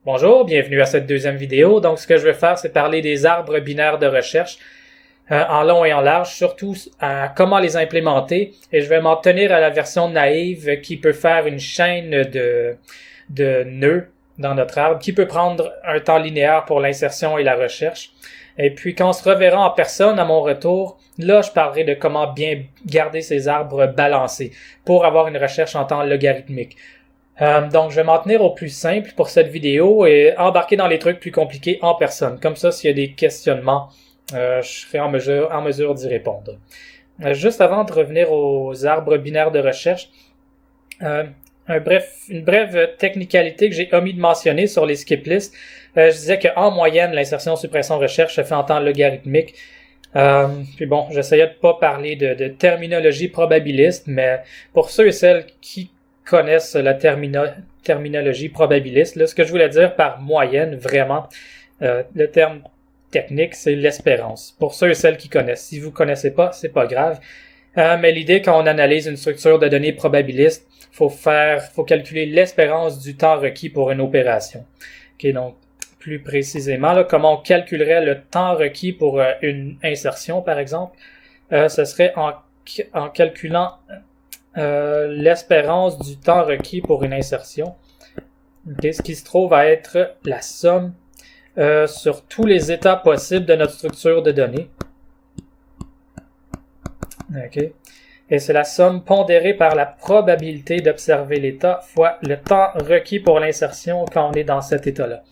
Bonjour, bienvenue à cette deuxième vidéo. Donc, ce que je vais faire, c'est parler des arbres binaires de recherche en long et en large, surtout à comment les implémenter. Et je vais m'en tenir à la version naïve qui peut faire une chaîne de nœuds dans notre arbre, qui peut prendre un temps linéaire pour l'insertion et la recherche. Et puis, quand on se reverra en personne à mon retour, là, je parlerai de comment bien garder ces arbres balancés pour avoir une recherche en temps logarithmique. Donc, je vais m'en tenir au plus simple pour cette vidéo et embarquer dans les trucs plus compliqués en personne. Comme ça, s'il y a des questionnements, je serai en mesure d'y répondre. Juste avant de revenir aux arbres binaires de recherche, une brève technicalité que j'ai omis de mentionner sur les skip lists. Je disais qu'en moyenne, l'insertion, suppression, recherche se fait en temps logarithmique. Puis bon, j'essayais de pas parler de terminologie probabiliste, mais pour ceux et celles qui connaissent la terminologie probabiliste, là, ce que je voulais dire par moyenne, vraiment, le terme technique, c'est l'espérance. Pour ceux et celles qui connaissent. Si vous connaissez pas, c'est pas grave. Mais l'idée, quand on analyse une structure de données probabiliste, faut calculer l'espérance du temps requis pour une opération. Ok, donc, plus précisément, là, comment on calculerait le temps requis pour une insertion, par exemple, ce serait en calculant l'espérance du temps requis pour une insertion. Okay, ce qui se trouve à être la somme sur tous les états possibles de notre structure de données. Okay. Et c'est la somme pondérée par la probabilité d'observer l'état fois le temps requis pour l'insertion quand on est dans cet état-là.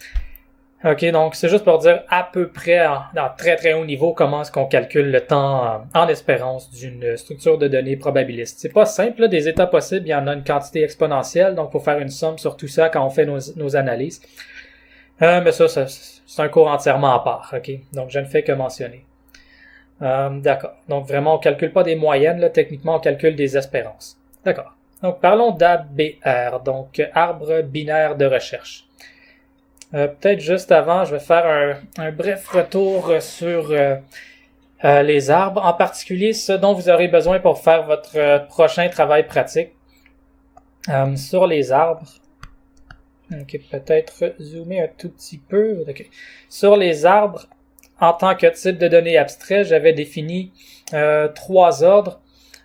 Ok, donc c'est juste pour dire à peu près dans très très haut niveau comment est-ce qu'on calcule le temps en espérance d'une structure de données probabiliste. C'est pas simple, là, des états possibles, il y en a une quantité exponentielle, donc il faut faire une somme sur tout ça quand on fait nos analyses. Mais ça, c'est un cours entièrement à part, ok? Donc je ne fais que mentionner. D'accord. Donc vraiment, on calcule pas des moyennes, là, techniquement on calcule des espérances. D'accord. Donc parlons d'ABR, donc arbre binaire de recherche. Peut-être juste avant, je vais faire un bref retour sur les arbres, en particulier ce dont vous aurez besoin pour faire votre prochain travail pratique. Sur les arbres, ok, peut-être zoomer un tout petit peu. Okay. Sur les arbres, en tant que type de données abstrait, j'avais défini 3 ordres.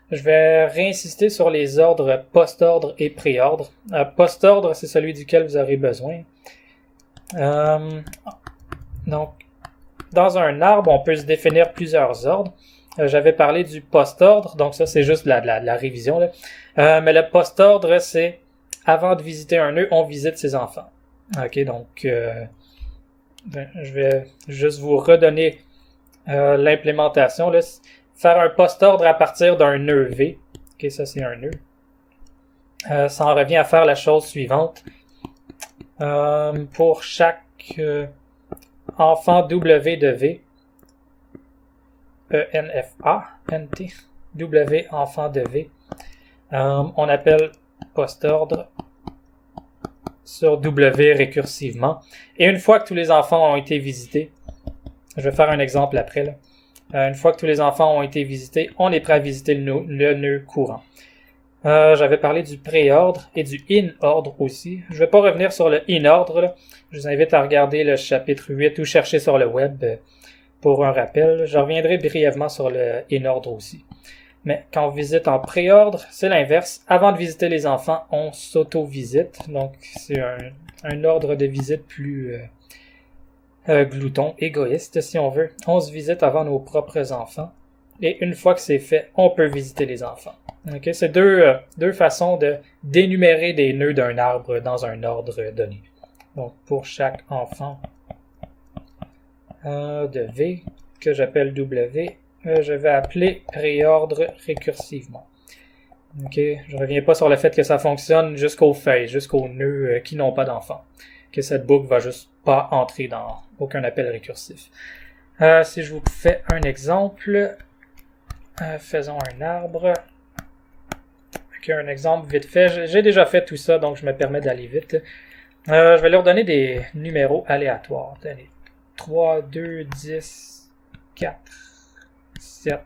Je vais réinsister sur les ordres post-ordre et pré-ordre. Post-ordre, c'est celui duquel vous aurez besoin. Donc, dans un arbre, on peut se définir plusieurs ordres. J'avais parlé du post-ordre, donc ça c'est juste la révision, là. Mais le post-ordre, c'est avant de visiter un nœud, on visite ses enfants. Ok, donc je vais juste vous redonner l'implémentation, là. Faire un post-ordre à partir d'un nœud V. Ok, ça c'est un nœud. Ça en revient à faire la chose suivante. Pour chaque enfant W de V, ENFA, NT, W enfant de V, on appelle post-ordre sur W récursivement. Et une fois que tous les enfants ont été visités, je vais faire un exemple après, là. Une fois que tous les enfants ont été visités, on est prêt à visiter le nœud courant. J'avais parlé du pré-ordre et du in-ordre aussi. Je vais pas revenir sur le in-ordre, là. Je vous invite à regarder le chapitre 8 ou chercher sur le web pour un rappel. Je reviendrai brièvement sur le in-ordre aussi. Mais quand on visite en pré-ordre, c'est l'inverse. Avant de visiter les enfants, on s'auto-visite. Donc, c'est un ordre de visite plus glouton, égoïste si on veut. On se visite avant nos propres enfants. Et une fois que c'est fait, on peut visiter les enfants. Okay? C'est deux façons d'énumérer des nœuds d'un arbre dans un ordre donné. Donc, pour chaque enfant de V, que j'appelle W, je vais appeler préordre récursivement. Okay? Je ne reviens pas sur le fait que ça fonctionne jusqu'aux feuilles, jusqu'aux nœuds qui n'ont pas d'enfants. Que cette boucle va juste pas entrer dans aucun appel récursif. Si je vous fais un exemple, faisons un arbre. Okay, un exemple vite fait. J'ai déjà fait tout ça, donc je me permets d'aller vite. Je vais leur donner des numéros aléatoires. Allez, 3, 2, 10, 4, 7,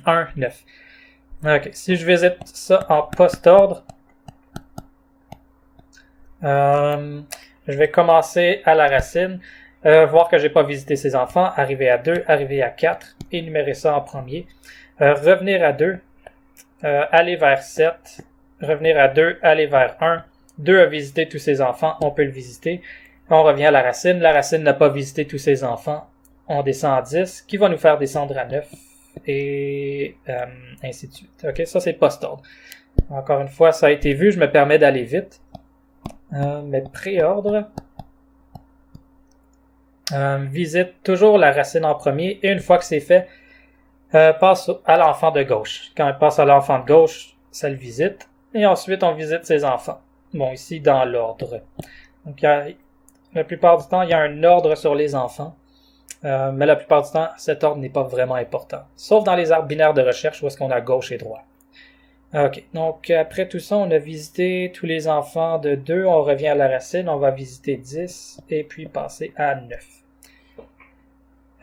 1, 9. Ok, si je visite ça en post-ordre, je vais commencer à la racine, voir que j'ai pas visité ces enfants, arriver à 2, arriver à 4, énumérer ça en premier, revenir à 2, aller vers 7, revenir à 2, aller vers 1, 2 a visité tous ses enfants, on peut le visiter, on revient à la racine n'a pas visité tous ses enfants, on descend à 10, qui va nous faire descendre à 9, et ainsi de suite. Ok, ça c'est post-ordre. Encore une fois, ça a été vu, je me permets d'aller vite. Mais pré-ordre, visite toujours la racine en premier, et une fois que c'est fait, passe à l'enfant de gauche. Quand elle passe à l'enfant de gauche, ça le visite, et ensuite on visite ses enfants. Bon, ici dans l'ordre. Donc la plupart du temps, il y a un ordre sur les enfants, mais la plupart du temps, cet ordre n'est pas vraiment important. Sauf dans les arbres binaires de recherche où est-ce qu'on a gauche et droite. Ok, donc après tout ça, on a visité tous les enfants de 2, on revient à la racine, on va visiter 10, et puis passer à 9.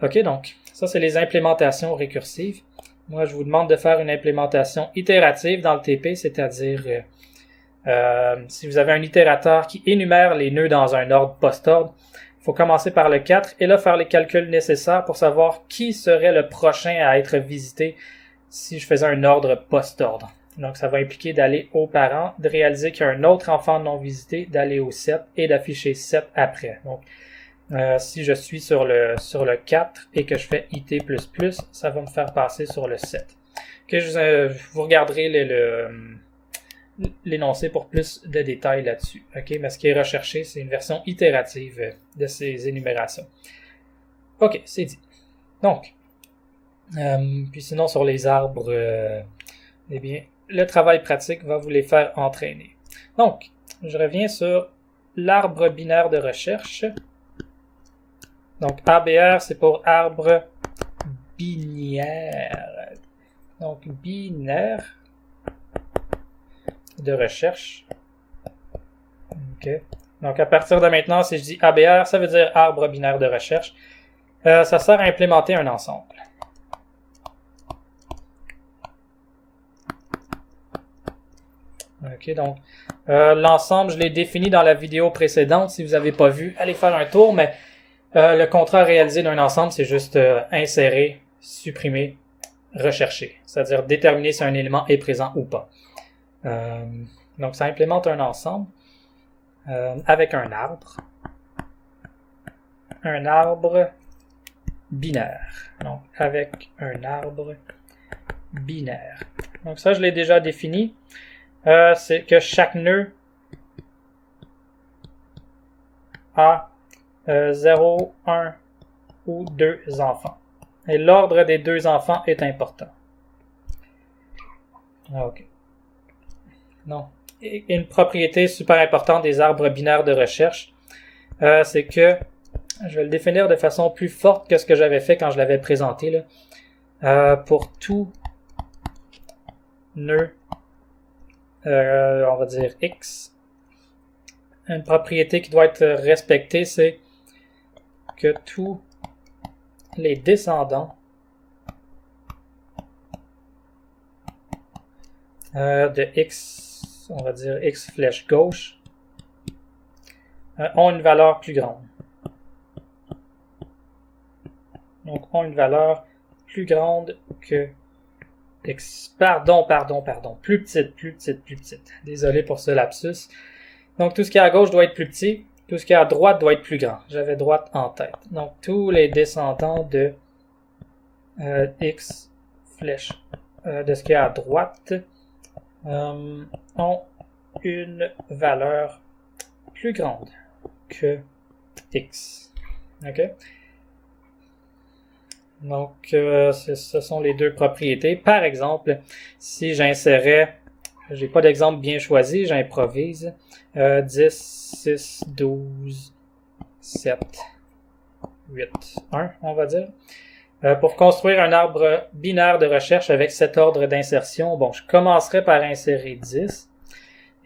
Ok, donc, ça c'est les implémentations récursives. Moi, je vous demande de faire une implémentation itérative dans le TP, c'est-à-dire si vous avez un itérateur qui énumère les nœuds dans un ordre post-ordre, il faut commencer par le 4 et là faire les calculs nécessaires pour savoir qui serait le prochain à être visité si je faisais un ordre post-ordre. Donc, ça va impliquer d'aller aux parents, de réaliser qu'il y a un autre enfant non visité, d'aller au 7 et d'afficher 7 après. Donc, si je suis sur le 4 et que je fais IT++, ça va me faire passer sur le 7. Okay, vous regarderez l'énoncé pour plus de détails là-dessus. Okay, mais ce qui est recherché, c'est une version itérative de ces énumérations. Ok, c'est dit. Donc, puis sinon sur les arbres, eh bien, le travail pratique va vous les faire entraîner. Donc, je reviens sur l'arbre binaire de recherche. Donc, ABR, c'est pour arbre binaire. Donc, binaire de recherche. OK. Donc, à partir de maintenant, si je dis ABR, ça veut dire arbre binaire de recherche. Ça sert à implémenter un ensemble. Ok, donc l'ensemble, je l'ai défini dans la vidéo précédente. Si vous n'avez pas vu, allez faire un tour, mais le contrat réalisé d'un ensemble, c'est juste insérer, supprimer, rechercher. C'est-à-dire déterminer si un élément est présent ou pas. Donc ça implémente un ensemble avec un arbre. Un arbre binaire. Donc avec un arbre binaire. Donc ça, je l'ai déjà défini. C'est que chaque nœud a 0, 1 ou 2 enfants. Et l'ordre des 2 enfants est important. Ok. Non. Et une propriété super importante des arbres binaires de recherche, c'est que je vais le définir de façon plus forte que ce que j'avais fait quand je l'avais présenté là. Pour tout nœud, on va dire X, une propriété qui doit être respectée, c'est que tous les descendants de X, on va dire X flèche gauche, ont une valeur plus grande. Donc, ont une valeur plus grande que X. Pardon. Plus petite. Désolé pour ce lapsus. Donc, tout ce qui est à gauche doit être plus petit. Tout ce qui est à droite doit être plus grand. J'avais droite en tête. Donc, tous les descendants de X flèche de ce qui est à droite ont une valeur plus grande que X. OK? Donc, ce sont les deux propriétés. Par exemple, si j'insérais, j'ai pas d'exemple bien choisi, j'improvise, 10, 6, 12, 7, 8, 1, on va dire. Pour construire un arbre binaire de recherche avec cet ordre d'insertion, bon, je commencerai par insérer 10.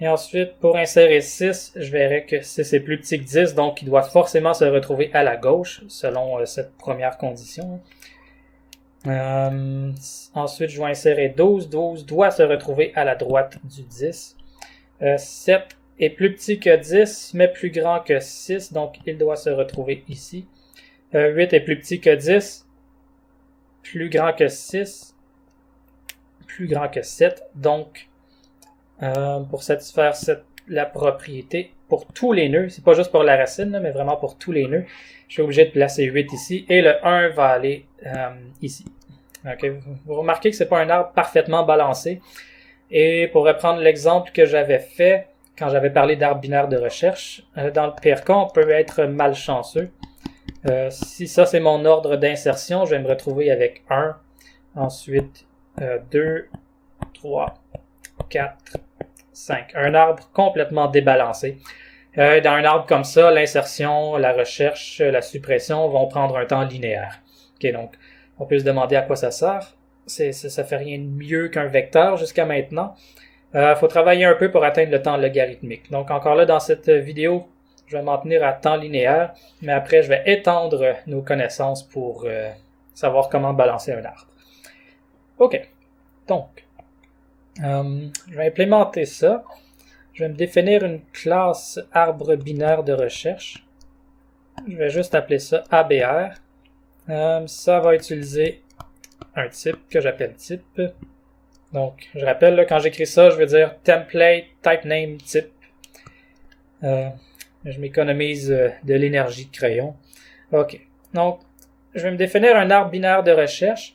Et ensuite, pour insérer 6, je verrai que 6 est plus petit que 10, donc il doit forcément se retrouver à la gauche, selon cette première condition. Ensuite, je vais insérer 12. 12 doit se retrouver à la droite du 10. 7 est plus petit que 10, mais plus grand que 6, donc il doit se retrouver ici. 8 est plus petit que 10, plus grand que 6, plus grand que 7, donc pour satisfaire la propriété pour tous les nœuds, c'est pas juste pour la racine, là, mais vraiment pour tous les nœuds, je suis obligé de placer 8 ici, et le 1 va aller ici. Okay. Vous remarquez que c'est pas un arbre parfaitement balancé, et pour reprendre l'exemple que j'avais fait quand j'avais parlé d'arbre binaire de recherche, dans le pire cas, on peut être malchanceux. Si ça c'est mon ordre d'insertion, je vais me retrouver avec 1, ensuite 2, 3, 4, 5. Un arbre complètement débalancé. Dans un arbre comme ça, l'insertion, la recherche, la suppression vont prendre un temps linéaire. Okay, donc, on peut se demander à quoi ça sert. Ça fait rien de mieux qu'un vecteur jusqu'à maintenant. Faut travailler un peu pour atteindre le temps logarithmique. Donc, encore là, dans cette vidéo, je vais m'en tenir à temps linéaire, mais après, je vais étendre nos connaissances pour savoir comment balancer un arbre. OK. Donc, je vais implémenter ça. Je vais me définir une classe arbre binaire de recherche. Je vais juste appeler ça ABR. Ça va utiliser un type que j'appelle type. Donc, je rappelle, là, quand j'écris ça, je veux dire template, type name, type. Je m'économise de l'énergie de crayon. OK. Donc, je vais me définir un arbre binaire de recherche.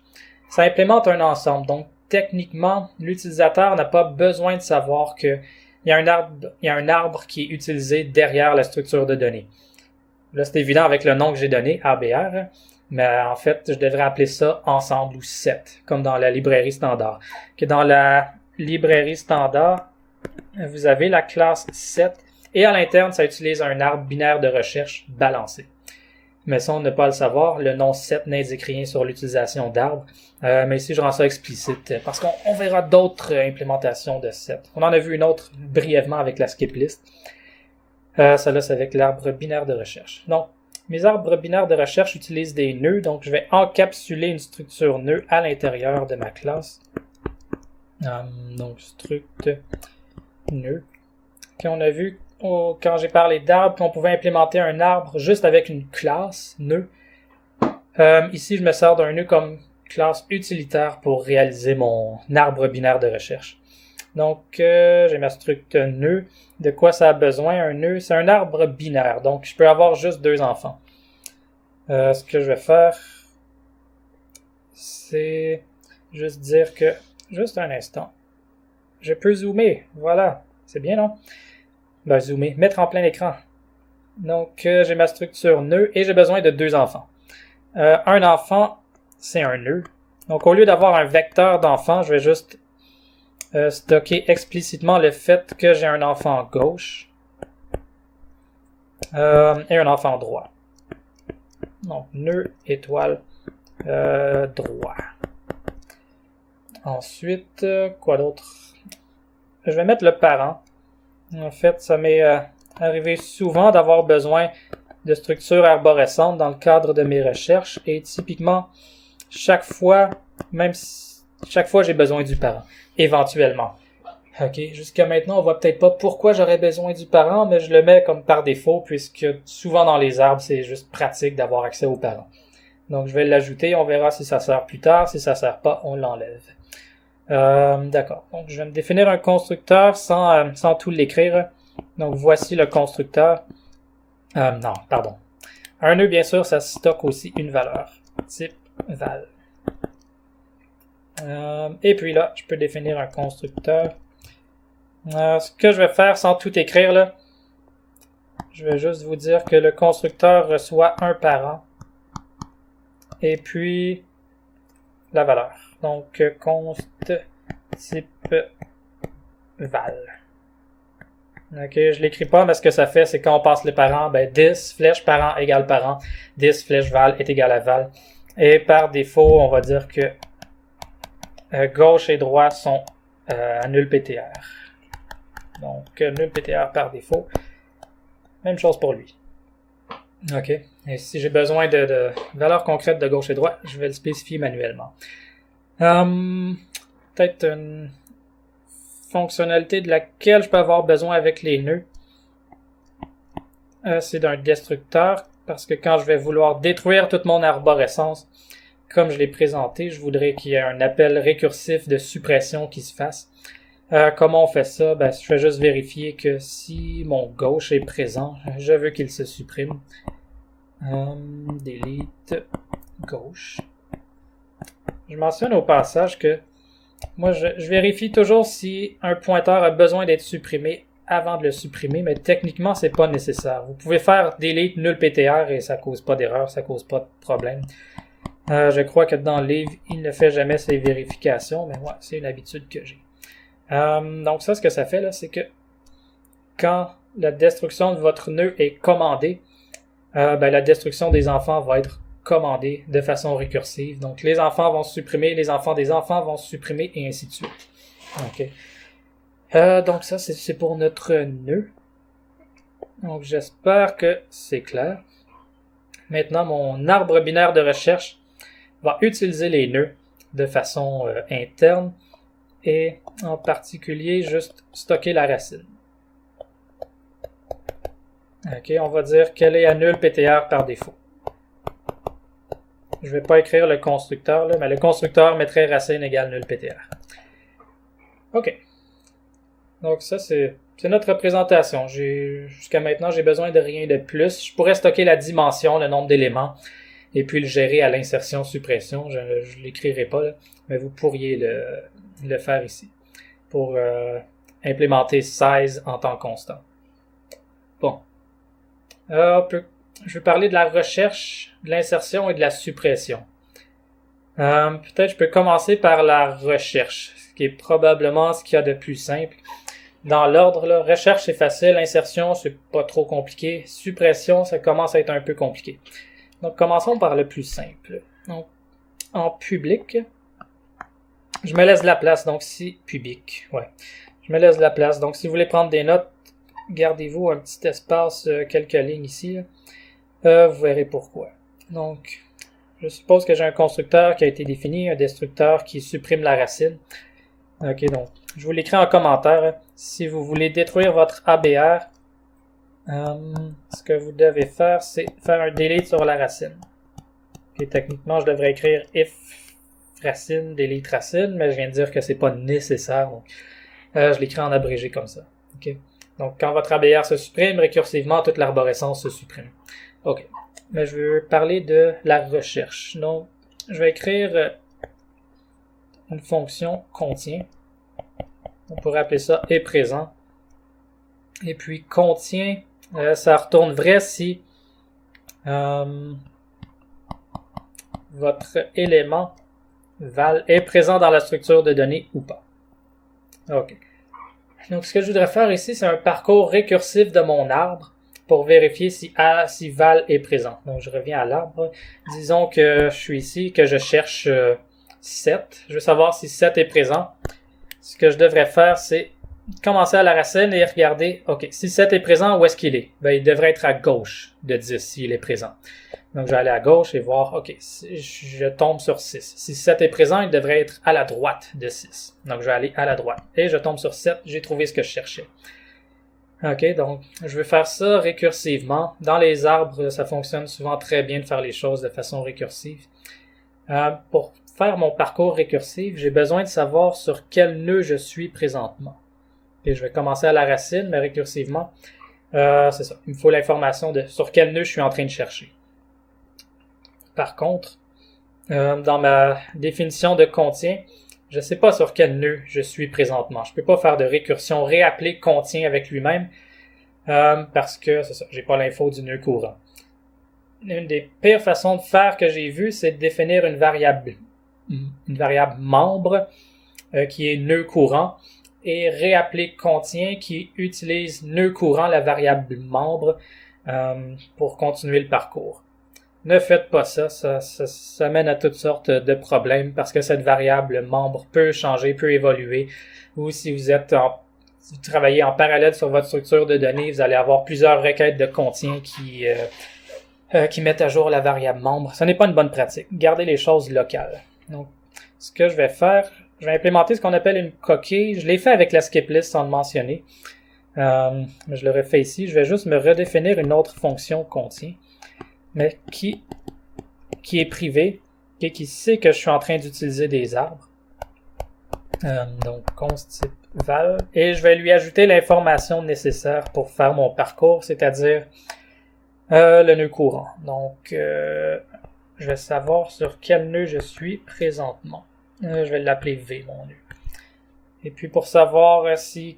Ça implémente un ensemble. Donc, techniquement, l'utilisateur n'a pas besoin de savoir qu'il y a un arbre qui est utilisé derrière la structure de données. Là, c'est évident avec le nom que j'ai donné, ABR, mais en fait, je devrais appeler ça ensemble ou set, comme dans la librairie standard. Dans la librairie standard, vous avez la classe set, et à l'interne, ça utilise un arbre binaire de recherche balancé. Mais sans ne pas le savoir, le nom set n'indique rien sur l'utilisation d'arbres. Mais ici, je rends ça explicite parce qu'on verra d'autres implémentations de set. On en a vu une autre brièvement avec la skip list. Celle-là, c'est avec l'arbre binaire de recherche. Donc, mes arbres binaires de recherche utilisent des nœuds. Donc, je vais encapsuler une structure nœud à l'intérieur de ma classe. Donc, struct nœud. Puis on a vu quand j'ai parlé d'arbre, qu'on pouvait implémenter un arbre juste avec une classe nœud. Ici, je me sers d'un nœud comme classe utilitaire pour réaliser mon arbre binaire de recherche. Donc, j'ai ma struct nœud. De quoi ça a besoin? Un nœud, c'est un arbre binaire. Donc, je peux avoir juste 2 enfants. Ce que je vais faire, c'est juste dire que... Juste un instant. Je peux zoomer. Voilà. C'est bien, non? Ben, zoomer, mettre en plein écran. Donc, j'ai ma structure nœud et j'ai besoin de 2 enfants. Un enfant, c'est un nœud. Donc, au lieu d'avoir un vecteur d'enfant, je vais juste stocker explicitement le fait que j'ai un enfant gauche et un enfant droit. Donc, nœud, étoile, droit. Ensuite, quoi d'autre? Je vais mettre le parent. En fait, ça m'est arrivé souvent d'avoir besoin de structures arborescentes dans le cadre de mes recherches et typiquement, chaque fois j'ai besoin du parent, éventuellement. OK, jusqu'à maintenant, on voit peut-être pas pourquoi j'aurais besoin du parent, mais je le mets comme par défaut puisque souvent dans les arbres, c'est juste pratique d'avoir accès aux parents. Donc, je vais l'ajouter, on verra si ça sert plus tard, si ça sert pas, on l'enlève. D'accord. Donc, je vais me définir un constructeur sans tout l'écrire. Donc, voici le constructeur. Non, pardon. Un nœud, bien sûr, ça stocke aussi une valeur. Type val. Et puis là, je peux définir un constructeur. Ce que je vais faire sans tout écrire, là, je vais juste vous dire que le constructeur reçoit un parent. Et puis, la valeur. Donc, const type val. Ok, je l'écris pas, mais ce que ça fait, c'est quand on passe les parents, ben 10 flèche parent égale parent, 10 flèche val est égal à val. Et par défaut, on va dire que gauche et droit sont nul PTR. Donc, nul PTR par défaut. Même chose pour lui. Ok. Et si j'ai besoin de valeurs concrètes de gauche et droite, je vais le spécifier manuellement. Peut-être une fonctionnalité de laquelle je peux avoir besoin avec les nœuds. c'est d'un destructeur, parce que quand je vais vouloir détruire toute mon arborescence, comme je l'ai présenté, je voudrais qu'il y ait un appel récursif de suppression qui se fasse. Comment on fait ça? Ben, je vais juste vérifier que si mon gauche est présent, je veux qu'il se supprime. Delete gauche. Je mentionne au passage que moi, je vérifie toujours si un pointeur a besoin d'être supprimé avant de le supprimer, mais techniquement, c'est pas nécessaire. Vous pouvez faire delete null PTR et ça cause pas d'erreur, ça cause pas de problème. Je crois que dans le livre, il ne fait jamais ces vérifications, mais moi, c'est une habitude que j'ai. Donc ça, ce que ça fait, là, c'est que quand la destruction de votre nœud est commandée, la destruction des enfants va être commandée de façon récursive. Donc les enfants vont se supprimer, les enfants des enfants vont se supprimer, et ainsi de suite. Ok. Donc ça, c'est pour notre nœud. Donc j'espère que c'est clair. Maintenant, mon arbre binaire de recherche va utiliser les nœuds de façon interne et en particulier juste stocker la racine. Ok, on va dire qu'elle est à null PTR par défaut. Je ne vais pas écrire le constructeur, là, mais le constructeur mettrait racine égale null PTR. Ok. Donc ça, c'est notre représentation. Jusqu'à maintenant, j'ai besoin de rien de plus. Je pourrais stocker la dimension, le nombre d'éléments, et puis le gérer à l'insertion-suppression. Je ne l'écrirai pas, là, mais vous pourriez le faire ici pour implémenter size en temps constant. Bon. Je vais parler de la recherche, de l'insertion et de la suppression. Peut-être je peux commencer par la recherche, ce qui est probablement ce qu'il y a de plus simple. Dans l'ordre, là, recherche c'est facile, insertion c'est pas trop compliqué, suppression ça commence à être un peu compliqué. Donc commençons par le plus simple. Donc, en public, je me laisse de la place, donc si public, ouais. Je me laisse de la place, donc si vous voulez prendre des notes, gardez-vous un petit espace, quelques lignes ici, vous verrez pourquoi. Donc, je suppose que j'ai un constructeur qui a été défini, un destructeur qui supprime la racine. Ok, donc, je vous l'écris en commentaire. Si vous voulez détruire votre ABR, ce que vous devez faire, c'est faire un delete sur la racine. Ok, techniquement, je devrais écrire if racine, delete racine, mais je viens de dire que c'est pas nécessaire, donc je l'écris en abrégé comme ça. Ok. Donc, quand votre ABR se supprime, récursivement, toute l'arborescence se supprime. OK. Mais je veux parler de la recherche. Donc, je vais écrire une fonction contient. On pourrait appeler ça est présent. Et puis, contient, ça retourne vrai si votre élément val est présent dans la structure de données ou pas. OK. Donc, ce que je voudrais faire ici, c'est un parcours récursif de mon arbre pour vérifier si val est présent. Donc, je reviens à l'arbre. Disons que je suis ici, que je cherche 7. Je veux savoir si 7 est présent. Ce que je devrais faire, c'est commencer à la racine et regarder, OK, si 7 est présent, où est-ce qu'il est? Ben, il devrait être à gauche de 10 s'il est présent. Donc, je vais aller à gauche et voir, OK, je tombe sur 6. Si 7 est présent, il devrait être à la droite de 6. Donc, je vais aller à la droite. Et je tombe sur 7, j'ai trouvé ce que je cherchais. OK, donc, je vais faire ça récursivement. Dans les arbres, ça fonctionne souvent très bien de faire les choses de façon récursive. Pour faire mon parcours récursif, j'ai besoin de savoir sur quel nœud je suis présentement. Et je vais commencer à la racine, mais récursivement. C'est ça, il me faut l'information de sur quel nœud je suis en train de chercher. Par contre, dans ma définition de contient, je ne sais pas sur quel nœud je suis présentement. Je ne peux pas faire de récursion, réappeler contient avec lui-même, parce que c'est ça, j'ai pas l'info du nœud courant. Une des pires façons de faire que j'ai vues, c'est de définir une variable membre qui est nœud courant et réappeler contient qui utilise nœud courant, la variable membre, pour continuer le parcours. Ne faites pas ça, ça mène à toutes sortes de problèmes parce que cette variable membre peut changer, peut évoluer. Ou si vous travaillez en parallèle sur votre structure de données, vous allez avoir plusieurs requêtes de contient qui mettent à jour la variable membre. Ce n'est pas une bonne pratique. Gardez les choses locales. Donc, ce que je vais faire, je vais implémenter ce qu'on appelle une coquille. Je l'ai fait avec la skip list sans le mentionner. Je le refais ici. Je vais juste me redéfinir une autre fonction contient, mais qui est privée et qui sait que je suis en train d'utiliser des arbres. Donc, const type val. Et je vais lui ajouter l'information nécessaire pour faire mon parcours, c'est-à-dire le nœud courant. Donc, je vais savoir sur quel nœud je suis présentement. Je vais l'appeler V, mon nœud. Et puis, pour savoir si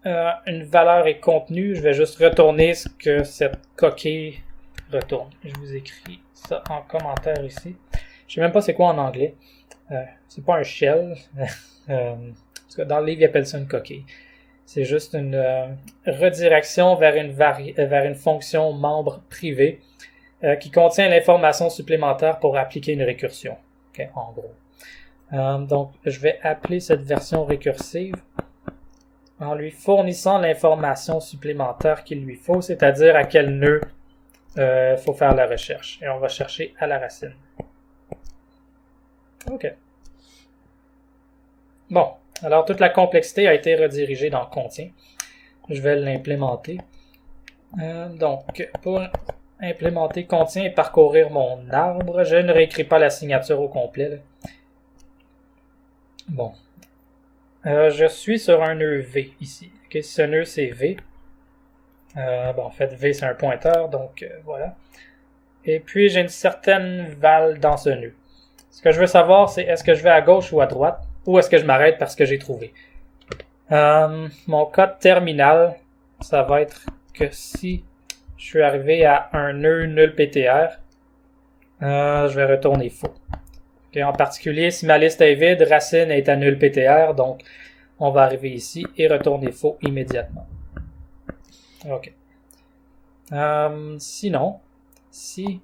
une valeur est contenue, je vais juste retourner ce que cette coquille retourne. Je vous écris ça en commentaire ici. Je sais même pas c'est quoi en anglais. C'est pas un shell. Parce que dans le livre, ils appellent ça une coquille. C'est juste une redirection vers une fonction membre privée qui contient l'information supplémentaire pour appliquer une récursion. Okay, en gros. Donc, je vais appeler cette version récursive en lui fournissant l'information supplémentaire qu'il lui faut, c'est-à-dire à quel nœud faut faire la recherche. Et on va chercher à la racine. OK. Bon, alors toute la complexité a été redirigée dans contient. Je vais l'implémenter. Donc, pour implémenter contient et parcourir mon arbre, je ne réécris pas la signature au complet. Là. Bon. Je suis sur un nœud V ici. Okay, ce nœud, c'est V. En fait, V, c'est un pointeur, donc voilà. Et puis, j'ai une certaine val dans ce nœud. Ce que je veux savoir, c'est est-ce que je vais à gauche ou à droite, ou est-ce que je m'arrête parce que j'ai trouvé. Mon code terminal, ça va être que si je suis arrivé à un nœud nul PTR, je vais retourner faux. Okay, en particulier, si ma liste est vide, racine est à nul PTR, donc on va arriver ici et retourner faux immédiatement. OK. Sinon, si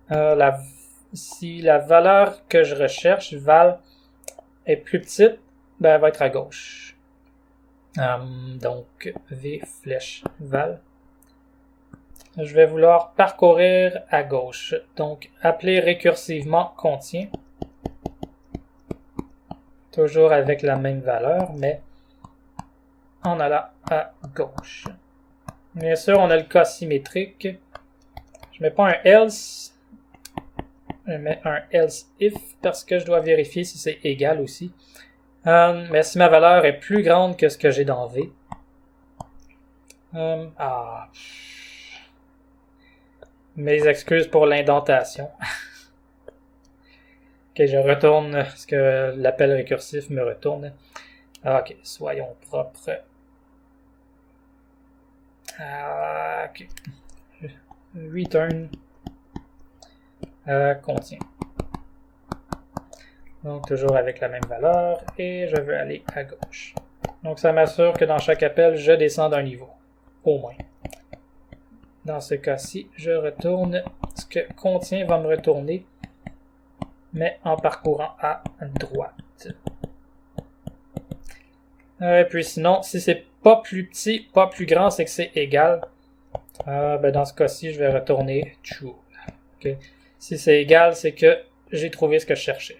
la valeur que je recherche, val, est plus petite, ben elle va être à gauche. Donc, V flèche val. Je vais vouloir parcourir à gauche. Donc, appeler récursivement contient. Toujours avec la même valeur, mais en allant à gauche. Bien sûr, on a le cas symétrique. Je mets pas un else. Je mets un else if parce que je dois vérifier si c'est égal aussi. Mais si ma valeur est plus grande que ce que j'ai dans V. Mes excuses pour l'indentation. Ok, je retourne ce que l'appel récursif me retourne. Ok, soyons propres. Ok. Return contient. Donc, toujours avec la même valeur. Et je veux aller à gauche. Donc, ça m'assure que dans chaque appel, je descends d'un niveau. Au moins. Dans ce cas-ci, je retourne ce que contient va me retourner, mais en parcourant à droite. Et puis sinon, si c'est pas plus petit, pas plus grand, c'est que c'est égal. Dans ce cas-ci, je vais retourner true. Okay. Si c'est égal, c'est que j'ai trouvé ce que je cherchais.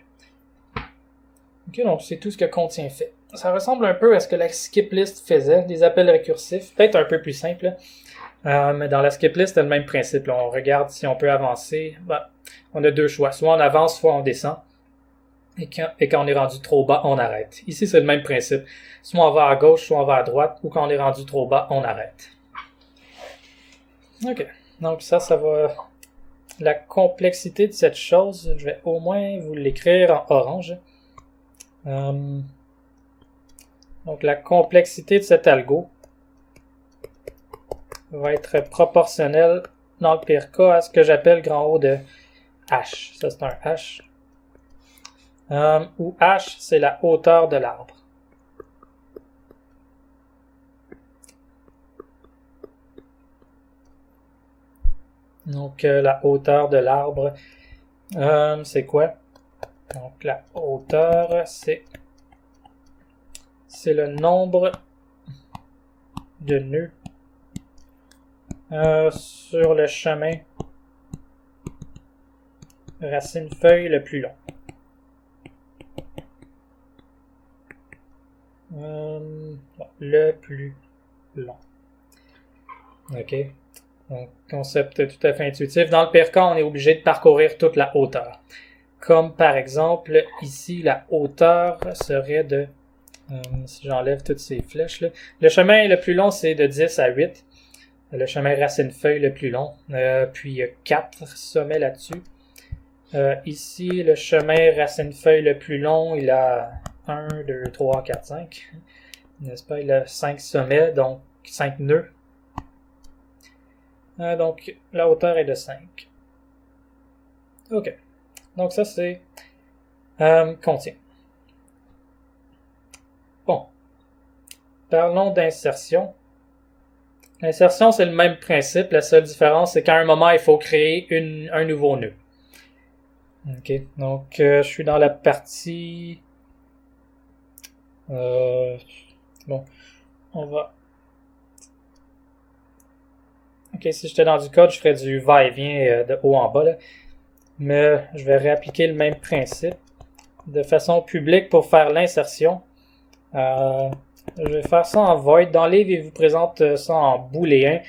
Ok, donc c'est tout ce que contient fait. Ça ressemble un peu à ce que la skip list faisait, des appels récursifs, peut-être un peu plus simple. Mais dans la skip list, c'est le même principe. Là. On regarde si on peut avancer. On a deux choix. Soit on avance, soit on descend. Et quand on est rendu trop bas, on arrête. Ici, c'est le même principe. Soit on va à gauche, soit on va à droite. Ou quand on est rendu trop bas, on arrête. OK. Donc ça va... La complexité de cette chose, je vais au moins vous l'écrire en orange. Donc la complexité de cet algo va être proportionnelle, dans le pire cas, à ce que j'appelle grand O de H. Ça, c'est un H. Où H, c'est la hauteur de l'arbre. Donc, la hauteur de l'arbre, c'est quoi? Donc, la hauteur, c'est le nombre de nœuds sur le chemin racine-feuille le plus long. Le plus long. OK. Donc, concept tout à fait intuitif. Dans le pire cas, on est obligé de parcourir toute la hauteur. Comme par exemple, ici, la hauteur serait de... si j'enlève toutes ces flèches là. Le chemin le plus long, c'est de 10 à 8. Le chemin racine-feuille le plus long. Puis il y a 4 sommets là-dessus. Ici, le chemin racine-feuille le plus long, il a 1, 2, 3, 4, 5. N'est-ce pas? Il a 5 sommets, donc 5 nœuds. Donc, la hauteur est de 5. OK. Donc ça, c'est contient. Bon. Parlons d'insertion. L'insertion, c'est le même principe. La seule différence, c'est qu'à un moment, il faut créer un nouveau nœud. OK. Donc, je suis dans la partie... bon. On va... OK, si j'étais dans du code, je ferais du va-et-vient de haut en bas, là. Mais je vais réappliquer le même principe de façon publique pour faire l'insertion. Je vais faire ça en void. Dans le livre, il vous présente ça en booléen,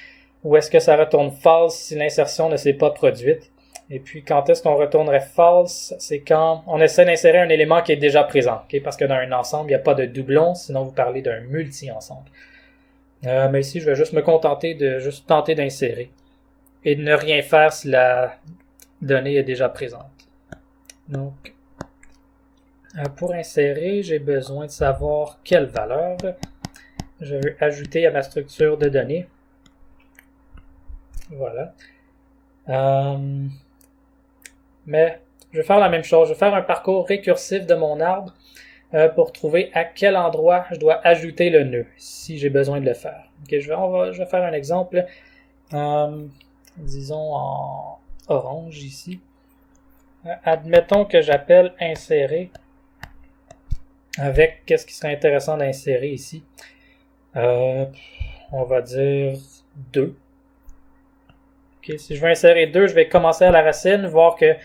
où est-ce que ça retourne false si l'insertion ne s'est pas produite. Et puis, quand est-ce qu'on retournerait false? C'est quand on essaie d'insérer un élément qui est déjà présent. Okay? Parce que dans un ensemble, il n'y a pas de doublon, sinon vous parlez d'un multi-ensemble. Mais ici, je vais juste me contenter de juste tenter d'insérer. Et de ne rien faire si la donnée est déjà présente. Donc, pour insérer, j'ai besoin de savoir quelle valeur je veux ajouter à ma structure de données. Voilà. Mais je vais faire la même chose. Je vais faire un parcours récursif de mon arbre pour trouver à quel endroit je dois ajouter le nœud, si j'ai besoin de le faire. Okay, je vais faire un exemple. Disons en orange ici. Admettons que j'appelle insérer avec qu'est-ce qui serait intéressant d'insérer ici. On va dire 2. Okay, si je veux insérer 2, je vais commencer à la racine, voir que,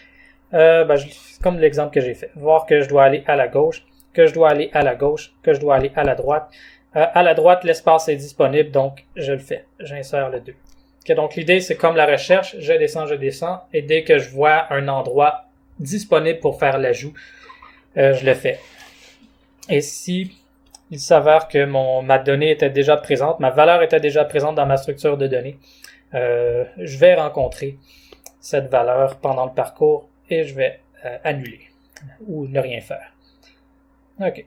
comme l'exemple que j'ai fait, voir que je dois aller à la gauche, que je dois aller à la gauche, que je dois aller à la droite. À la droite, l'espace est disponible, donc je le fais. J'insère le 2. Okay, donc l'idée, c'est comme la recherche, je descends, et dès que je vois un endroit disponible pour faire l'ajout, je le fais. Et si il s'avère que ma donnée était déjà présente, ma valeur était déjà présente dans ma structure de données, je vais rencontrer cette valeur pendant le parcours et je vais annuler ou ne rien faire. OK.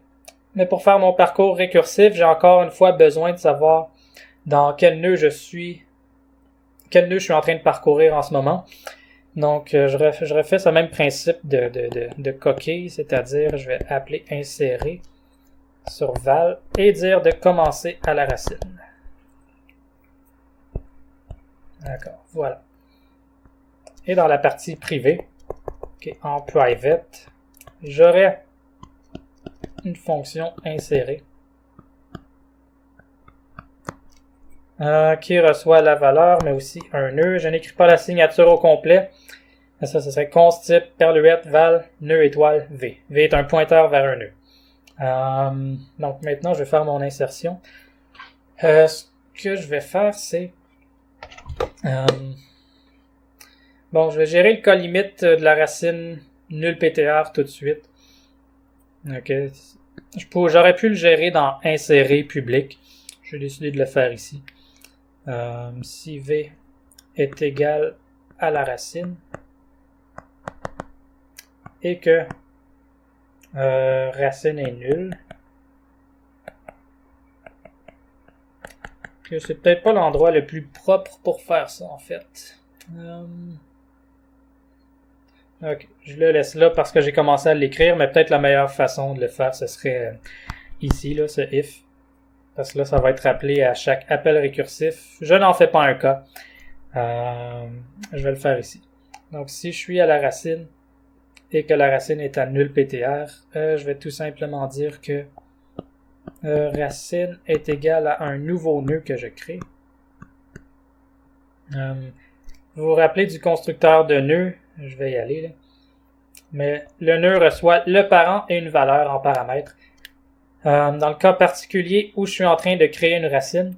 Mais pour faire mon parcours récursif, j'ai encore une fois besoin de savoir dans quel nœud je suis en train de parcourir en ce moment. Donc, je refais ce même principe de coquille, c'est-à-dire je vais appeler insérer sur val et dire de commencer à la racine. D'accord, voilà. Et dans la partie privée, okay, en private, j'aurai une fonction insérer qui reçoit la valeur, mais aussi un nœud. Je n'écris pas la signature au complet. Ça serait const type perluette val nœud étoile v. V est un pointeur vers un nœud. Donc maintenant, je vais faire mon insertion. Ce que je vais faire, c'est bon, je vais gérer le cas limite de la racine nul ptr tout de suite. Ok. J'aurais pu le gérer dans insérer public. J'ai décidé de le faire ici. Si v est égal à la racine et que racine est nulle, que c'est peut-être pas l'endroit le plus propre pour faire ça en fait. Ok, je le laisse là parce que j'ai commencé à l'écrire, mais peut-être la meilleure façon de le faire, ce serait ici, là, ce if. Parce que là, ça va être rappelé à chaque appel récursif. Je n'en fais pas un cas. Je vais le faire ici. Donc, si je suis à la racine et que la racine est à nul ptr, je vais tout simplement dire que racine est égale à un nouveau nœud que je crée. Vous vous rappelez du constructeur de nœud? Je vais y aller, là. Mais le nœud reçoit le parent et une valeur en paramètre. Dans le cas particulier où je suis en train de créer une racine,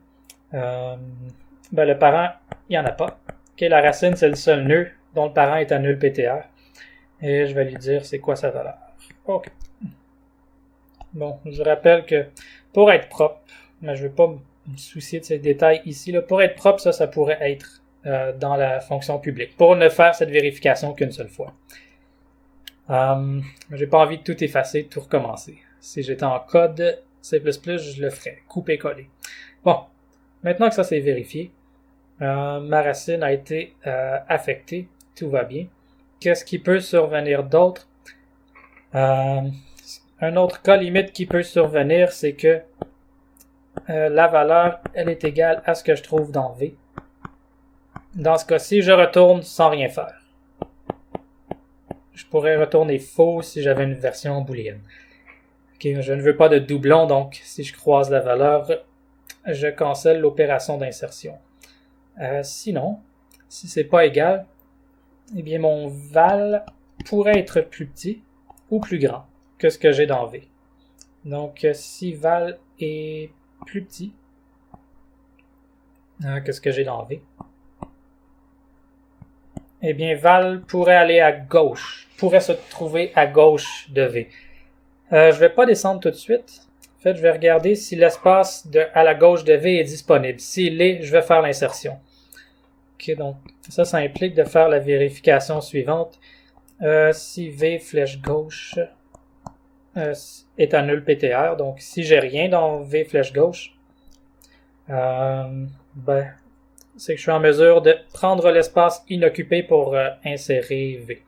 le parent, il n'y en a pas. Ok, la racine, c'est le seul nœud dont le parent est à nul PTR. Et je vais lui dire c'est quoi sa valeur. Ok. Bon, je rappelle que pour être propre, mais je ne vais pas me soucier de ces détails ici, là, pour être propre, ça pourrait être dans la fonction publique, pour ne faire cette vérification qu'une seule fois. J'ai pas envie de tout effacer, de tout recommencer. Si j'étais en code C++, je le ferais, couper-coller. Bon, maintenant que ça c'est vérifié, ma racine a été affectée, tout va bien. Qu'est-ce qui peut survenir d'autre? Un autre cas limite qui peut survenir, c'est que la valeur, elle est égale à ce que je trouve dans V. Dans ce cas-ci, je retourne sans rien faire. Je pourrais retourner faux si j'avais une version booléenne. Okay, je ne veux pas de doublon, donc si je croise la valeur, je cancelle l'opération d'insertion. Sinon, si c'est pas égal, eh bien mon val pourrait être plus petit ou plus grand que ce que j'ai dans V. Donc si val est plus petit que ce que j'ai dans V, eh bien val pourrait aller à gauche, pourrait se trouver à gauche de V. Je vais pas descendre tout de suite. En fait, je vais regarder si l'espace à la gauche de V est disponible. S'il l'est, je vais faire l'insertion. Ok, donc ça implique de faire la vérification suivante. Si V flèche gauche est à nul PTR, donc si j'ai rien dans V flèche gauche, c'est que je suis en mesure de prendre l'espace inoccupé pour insérer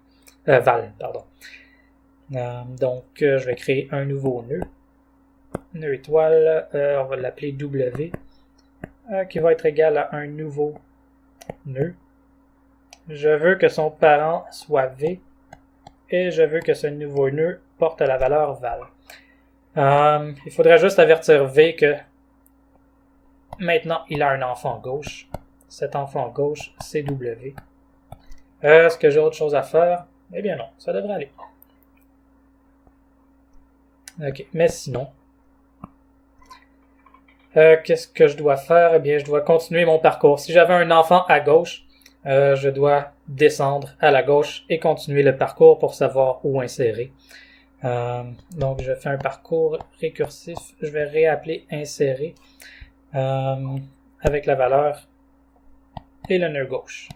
val. Donc, je vais créer un nouveau nœud. Nœud étoile, on va l'appeler W, qui va être égal à un nouveau nœud. Je veux que son parent soit V, et je veux que ce nouveau nœud porte la valeur val. Il faudrait juste avertir V que maintenant il a un enfant gauche. Cet enfant gauche, c'est W. Est-ce que j'ai autre chose à faire? Eh bien non, ça devrait aller. Ok, mais sinon, qu'est-ce que je dois faire? Eh bien, je dois continuer mon parcours. Si j'avais un enfant à gauche, je dois descendre à la gauche et continuer le parcours pour savoir où insérer. Donc, je fais un parcours récursif. Je vais réappeler insérer avec la valeur et le nœud gauche.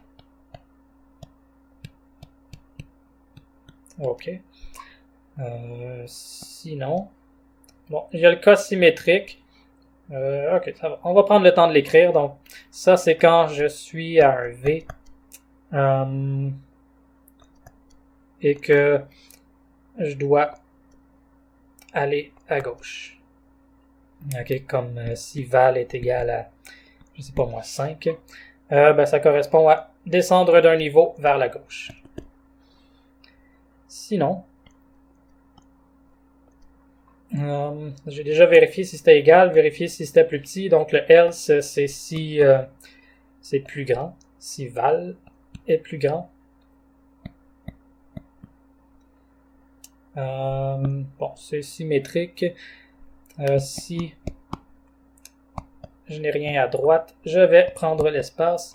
Ok. Sinon, bon, il y a le cas symétrique. Ok, ça va. On va prendre le temps de l'écrire. Donc, ça, c'est quand je suis à un V et que je dois aller à gauche. Ok, comme si val est égal à, je sais pas moi, 5. Ça correspond à descendre d'un niveau vers la gauche. Sinon, j'ai déjà vérifié si c'était égal, vérifié si c'était plus petit. Donc le else, c'est si c'est plus grand, si val est plus grand. Bon, c'est symétrique. Si je n'ai rien à droite, je vais prendre l'espace.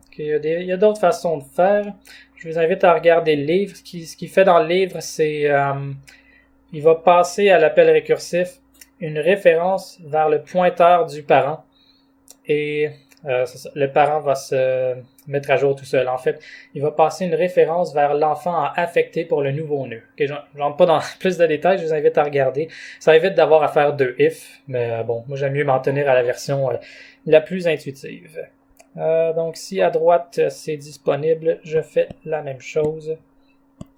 Okay, il y a d'autres façons de faire. Je vous invite à regarder le livre. Ce qu'il fait dans le livre, c'est il va passer à l'appel récursif une référence vers le pointeur du parent. Et le parent va se mettre à jour tout seul. En fait, il va passer une référence vers l'enfant à affecter pour le nouveau nœud. Okay, je rentre pas dans plus de détails, je vous invite à regarder. Ça évite d'avoir à faire 2 if, mais bon, moi j'aime mieux m'en tenir à la version la plus intuitive. Donc si à droite c'est disponible, je fais la même chose.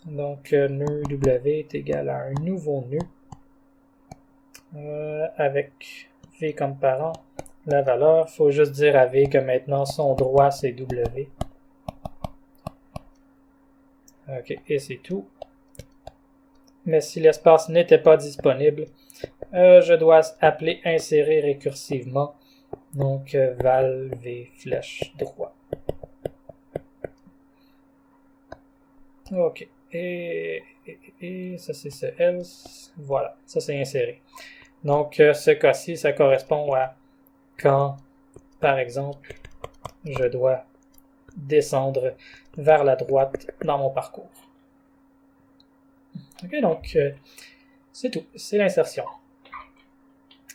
Donc nœud W est égal à un nouveau nœud avec V comme parent. La valeur, faut juste dire à V que maintenant son droit c'est W. Ok, et c'est tout. Mais si l'espace n'était pas disponible, je dois appeler insérer récursivement. Donc val V flèche droit. Ok, et ça c'est ce else. Voilà, ça c'est inséré. Donc ce cas-ci, ça correspond à quand par exemple, je dois descendre vers la droite dans mon parcours. Ok, donc c'est tout, c'est l'insertion.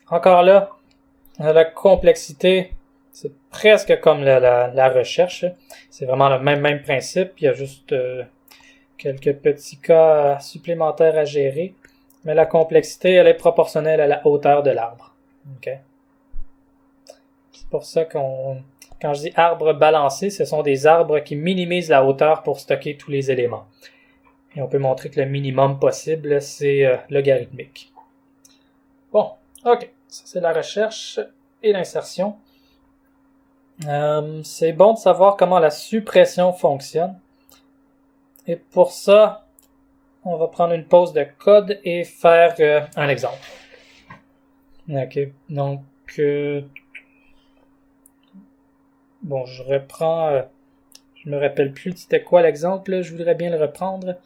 Encore là, la complexité, c'est presque comme la recherche. C'est vraiment le même principe, il y a juste quelques petits cas supplémentaires à gérer, mais la complexité, elle est proportionnelle à la hauteur de l'arbre. Okay? C'est pour ça quand je dis arbre balancé, ce sont des arbres qui minimisent la hauteur pour stocker tous les éléments. Et on peut montrer que le minimum possible, c'est logarithmique. Bon, ok, ça c'est la recherche et l'insertion. C'est bon de savoir comment la suppression fonctionne. Et pour ça, on va prendre une pause de code et faire un exemple. Ok, donc bon, je reprends. Je me rappelle plus c'était quoi l'exemple. Je voudrais bien le reprendre.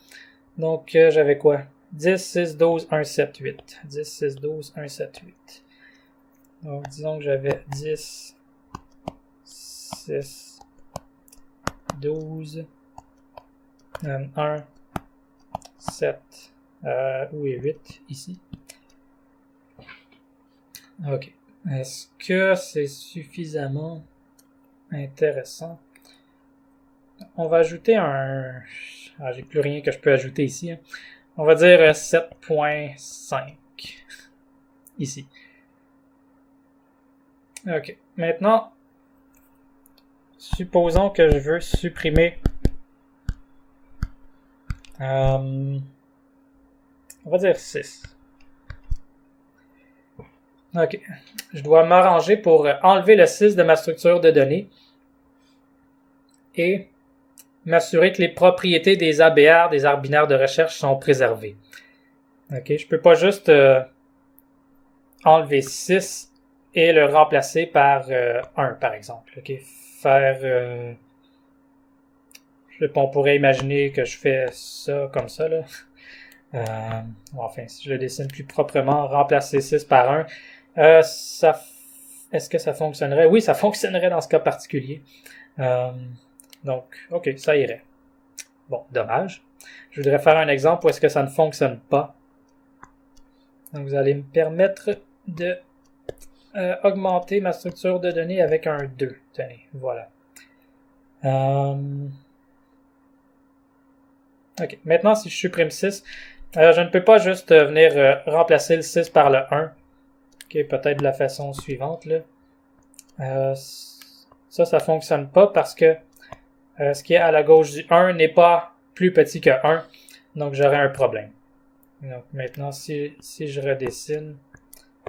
Donc j'avais quoi? 10, 6, 12, 1, 7, 8. 10, 6, 12, 1, 7, 8. Donc disons que j'avais 10, 6, 12, 1, 7, où est 8 ici? Ok. Est-ce que c'est suffisamment intéressant? On va ajouter un... Ah, j'ai plus rien que je peux ajouter ici. Hein. On va dire 7.5 ici. Ok. Maintenant, supposons que je veux supprimer... on va dire 6. Ok. Je dois m'arranger pour enlever le 6 de ma structure de données et m'assurer que les propriétés des ABR, des arbres binaires de recherche, sont préservées. Ok. Je peux pas juste enlever 6 et le remplacer par 1, par exemple. Ok. Faire... on pourrait imaginer que je fais ça comme ça, là. Enfin, si je le dessine plus proprement, remplacer 6 par 1. Est-ce que ça fonctionnerait? Oui, ça fonctionnerait dans ce cas particulier. Donc, ok, ça irait. Bon, dommage. Je voudrais faire un exemple où est-ce que ça ne fonctionne pas. Donc, vous allez me permettre de augmenter ma structure de données avec un 2. Tenez, voilà. Ok, maintenant, si je supprime 6, je ne peux pas juste venir remplacer le 6 par le 1. Ok, peut-être de la façon suivante, là. Ça fonctionne pas parce que ce qui est à la gauche du 1 n'est pas plus petit que 1, donc j'aurai un problème. Donc maintenant, si je redessine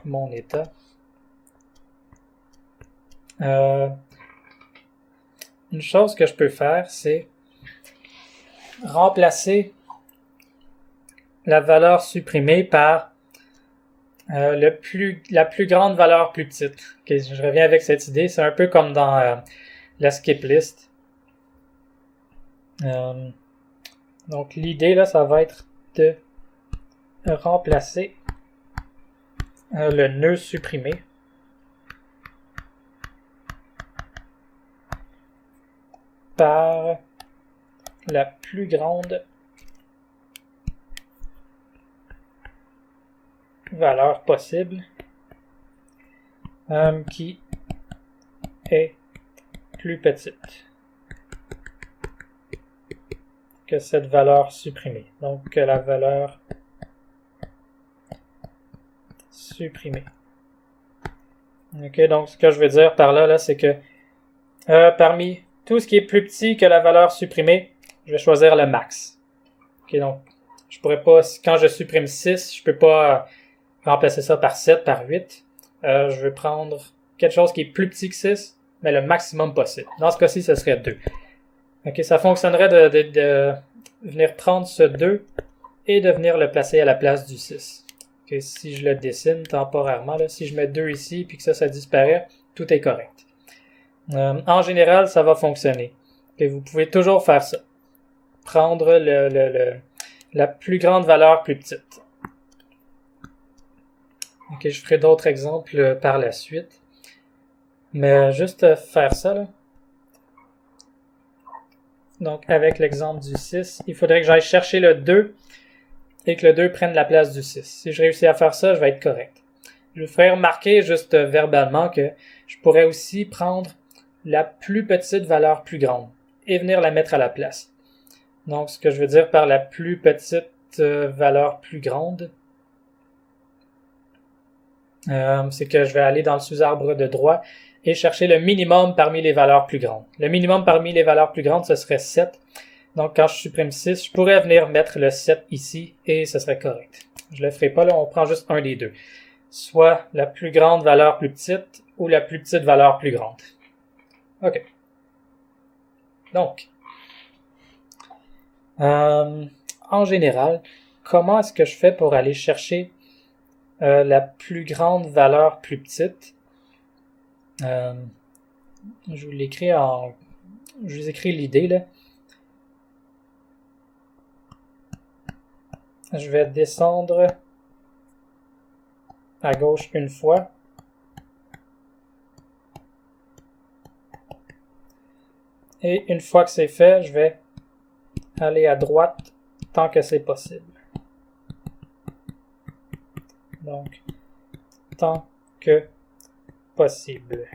mon état, une chose que je peux faire, c'est remplacer la valeur supprimée par la plus grande valeur plus petite. Okay, je reviens avec cette idée. C'est un peu comme dans la skip list. Donc l'idée là, ça va être de remplacer le nœud supprimé par la plus grande valeur possible qui est plus petite que cette valeur supprimée. Donc la valeur supprimée. Ok, donc ce que je veux dire par là, c'est que parmi tout ce qui est plus petit que la valeur supprimée, je vais choisir le max. Ok, donc je pourrais pas, quand je supprime 6, je peux pas remplacer ça par 7, par 8. Je vais prendre quelque chose qui est plus petit que 6, mais le maximum possible. Dans ce cas-ci, ce serait 2. Ok, ça fonctionnerait de venir prendre ce 2 et de venir le placer à la place du 6. Okay, si je le dessine temporairement, là, si je mets 2 ici puis que ça disparaît, tout est correct. En général, ça va fonctionner. Okay, vous pouvez toujours faire ça. Prendre la plus grande valeur plus petite. Ok, je ferai d'autres exemples par la suite. Mais juste faire ça, là. Donc, avec l'exemple du 6, il faudrait que j'aille chercher le 2 et que le 2 prenne la place du 6. Si je réussis à faire ça, je vais être correct. Je vous ferai remarquer juste verbalement que je pourrais aussi prendre la plus petite valeur plus grande et venir la mettre à la place. Donc, ce que je veux dire par la plus petite valeur plus grande, c'est que je vais aller dans le sous-arbre de droit et chercher le minimum parmi les valeurs plus grandes. Le minimum parmi les valeurs plus grandes, ce serait 7. Donc, quand je supprime 6, je pourrais venir mettre le 7 ici et ce serait correct. Je le ferai pas là, on prend juste un des deux. Soit la plus grande valeur plus petite ou la plus petite valeur plus grande. OK. Donc, en général, comment est-ce que je fais pour aller chercher la plus grande valeur plus petite? Je vous l'écris je vous écris l'idée là. Je vais descendre à gauche une fois. Et une fois que c'est fait, je vais aller à droite tant que c'est possible. Donc, tant que possible.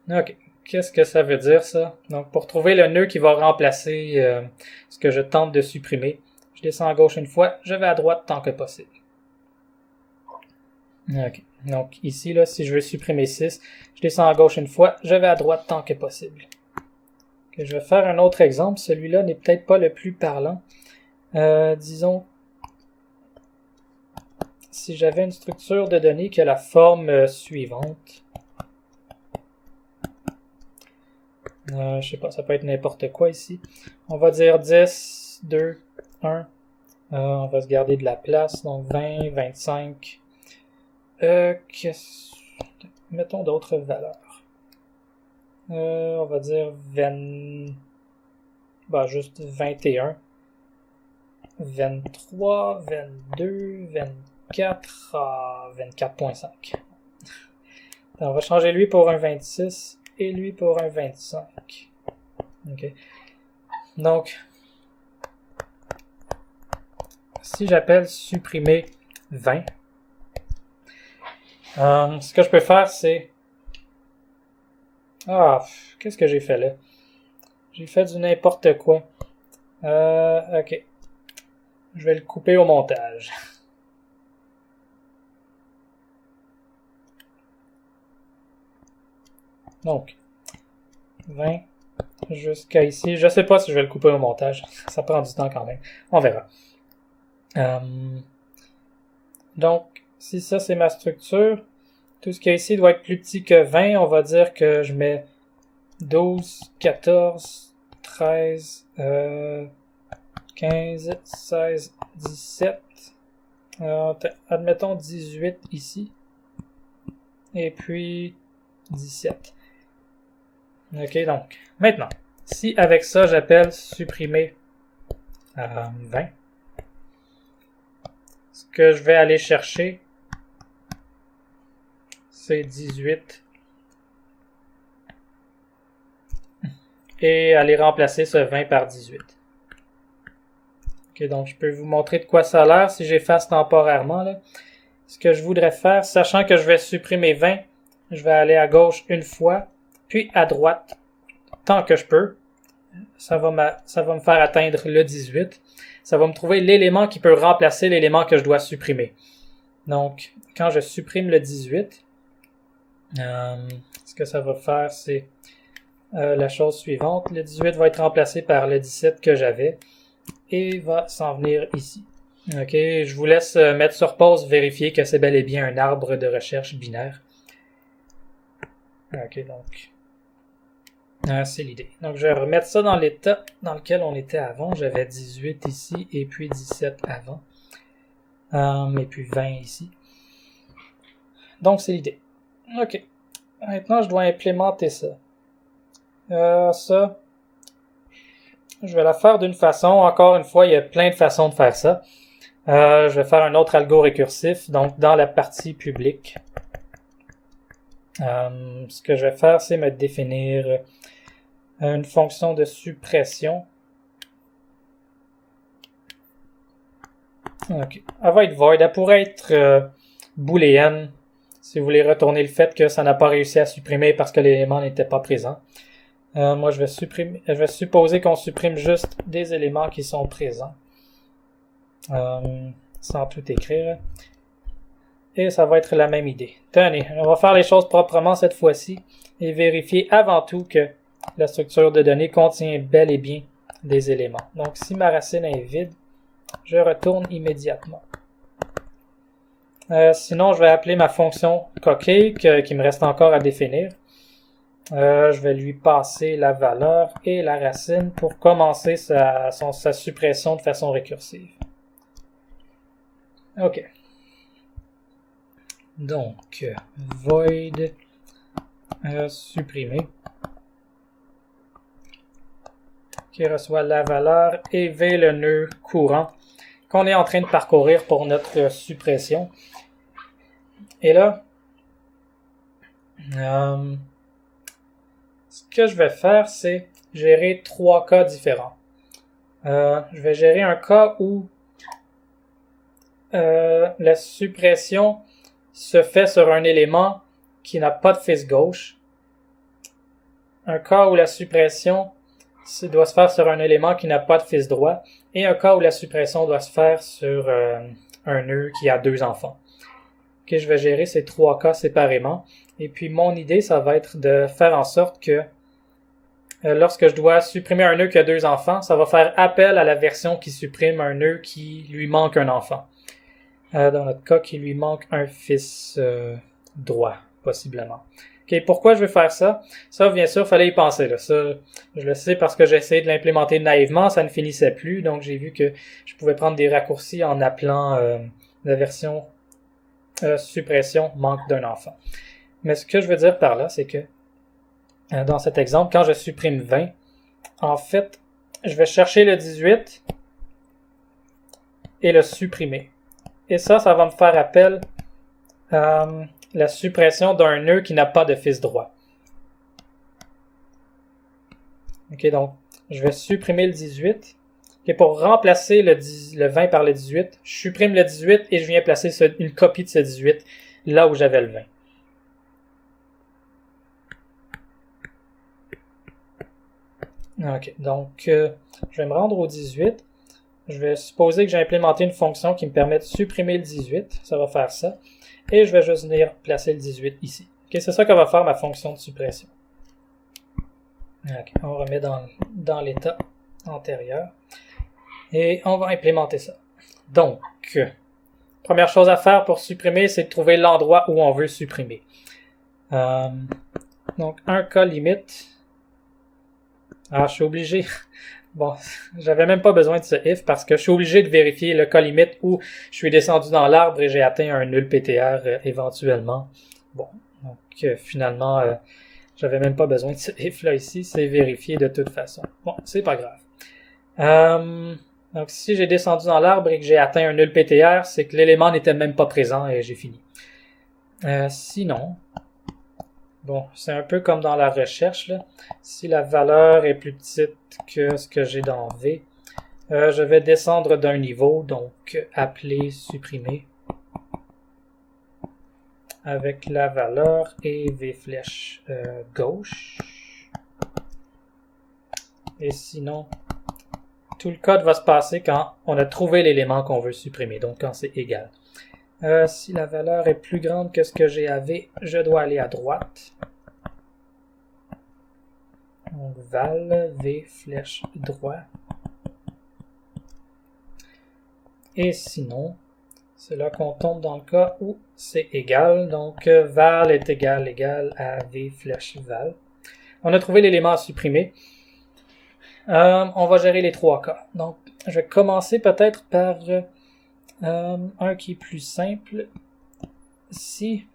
OK. Qu'est-ce que ça veut dire, ça? Donc, pour trouver le nœud qui va remplacer ce que je tente de supprimer, je descends à gauche une fois, je vais à droite tant que possible. OK. Donc, ici, là, si je veux supprimer 6, je descends à gauche une fois, je vais à droite tant que possible. Okay, je vais faire un autre exemple. Celui-là n'est peut-être pas le plus parlant. Disons, si j'avais une structure de données qui a la forme suivante. Je sais pas, ça peut être n'importe quoi ici. On va dire 10, 2, 1. On va se garder de la place. Donc 20, 25. Mettons d'autres valeurs. On va dire 20. Juste 21. 23, 22, 24, 24.5. On va changer lui pour un 26. Et lui pour un 25. OK. Donc, si j'appelle supprimer 20, ce que je peux faire, c'est... qu'est-ce que j'ai fait là? J'ai fait du n'importe quoi. OK. Je vais le couper au montage. Donc, 20 jusqu'à ici. Je sais pas si je vais le couper au montage. Ça prend du temps quand même. On verra. Donc, si ça c'est ma structure, tout ce qu'il y a ici doit être plus petit que 20. On va dire que je mets 12, 14, 13, 15, 16, 17. Admettons 18 ici. Et puis 17. OK, donc, maintenant, si avec ça, j'appelle supprimer 20, ce que je vais aller chercher, c'est 18 et aller remplacer ce 20 par 18. OK, donc je peux vous montrer de quoi ça a l'air si j'efface temporairement, là. Ce que je voudrais faire, sachant que je vais supprimer 20, je vais aller à gauche une fois, puis à droite, tant que je peux. Ça va me faire atteindre le 18. Ça va me trouver l'élément qui peut remplacer l'élément que je dois supprimer. Donc, quand je supprime le 18, ce que ça va faire, c'est la chose suivante. Le 18 va être remplacé par le 17 que j'avais et va s'en venir ici. OK, je vous laisse mettre sur pause, vérifier que c'est bel et bien un arbre de recherche binaire. OK, donc... c'est l'idée. Donc, je vais remettre ça dans l'état dans lequel on était avant. J'avais 18 ici et puis 17 avant. Et puis 20 ici. Donc, c'est l'idée. OK. Maintenant, je dois implémenter ça. Ça, je vais la faire d'une façon. Encore une fois, il y a plein de façons de faire ça. Je vais faire un autre algo récursif. Donc, dans la partie publique, Ce que je vais faire, c'est me définir une fonction de suppression. Ok. Elle va être void. Elle pourrait être booléenne si vous voulez retourner le fait que ça n'a pas réussi à supprimer parce que l'élément n'était pas présent. Moi, je vais supposer qu'on supprime juste des éléments qui sont présents. Sans tout écrire. Et ça va être la même idée. Tenez, on va faire les choses proprement cette fois-ci et vérifier avant tout que la structure de données contient bel et bien des éléments. Donc, si ma racine est vide, je retourne immédiatement. Sinon, je vais appeler ma fonction coquille qui me reste encore à définir. Je vais lui passer la valeur et la racine pour commencer sa suppression de façon récursive. OK. Donc, void supprimer qui reçoit la valeur et v le nœud courant qu'on est en train de parcourir pour notre suppression. Et là, ce que je vais faire, c'est gérer 3 cas différents. Je vais gérer un cas où la suppression se fait sur un élément qui n'a pas de fils gauche. Un cas où la suppression doit se faire sur un élément qui n'a pas de fils droit. Et un cas où la suppression doit se faire sur un nœud qui a 2 enfants. Okay, je vais gérer ces 3 cas séparément. Et puis mon idée, ça va être de faire en sorte que lorsque je dois supprimer un nœud qui a 2 enfants, ça va faire appel à la version qui supprime un nœud qui lui manque un enfant. Dans notre cas, qui lui manque un fils droit, possiblement. Okay, pourquoi je veux faire ça? Ça, bien sûr, il fallait y penser. Là. Ça, je le sais parce que j'ai essayé de l'implémenter naïvement, ça ne finissait plus, donc j'ai vu que je pouvais prendre des raccourcis en appelant la version suppression manque d'un enfant. Mais ce que je veux dire par là, c'est que dans cet exemple, quand je supprime 20, en fait, je vais chercher le 18 et le supprimer. Et ça va me faire appel à la suppression d'un nœud qui n'a pas de fils droit. Ok, donc je vais supprimer le 18. Et pour remplacer le 20 par le 18, je supprime le 18 et je viens placer une copie de ce 18 là où j'avais le 20. Ok, donc je vais me rendre au 18. Je vais supposer que j'ai implémenté une fonction qui me permet de supprimer le 18. Ça va faire ça. Et je vais juste venir placer le 18 ici. Okay, c'est ça que va faire ma fonction de suppression. Okay, on remet dans l'état antérieur. Et on va implémenter ça. Donc, première chose à faire pour supprimer, c'est de trouver l'endroit où on veut supprimer. Donc, un cas limite. Je suis obligé. Bon, j'avais même pas besoin de ce if parce que je suis obligé de vérifier le cas limite où je suis descendu dans l'arbre et j'ai atteint un nul PTR éventuellement. Bon, donc finalement, j'avais même pas besoin de ce if là ici, c'est vérifié de toute façon. Bon, c'est pas grave. Donc si j'ai descendu dans l'arbre et que j'ai atteint un nul PTR, c'est que l'élément n'était même pas présent et j'ai fini. Sinon, bon, c'est un peu comme dans la recherche, là. Si la valeur est plus petite que ce que j'ai dans V, je vais descendre d'un niveau, donc appeler supprimer avec la valeur et V flèche gauche. Et sinon, tout le code va se passer quand on a trouvé l'élément qu'on veut supprimer, donc quand c'est égal. Si la valeur est plus grande que ce que j'ai à V, je dois aller à droite. Donc val, V, flèche, droit. Et sinon, c'est là qu'on tombe dans le cas où c'est égal. Donc val est égal à V, flèche, val. On a trouvé l'élément à supprimer. On va gérer les 3 cas. Donc, je vais commencer peut-être par un qui est plus simple. Si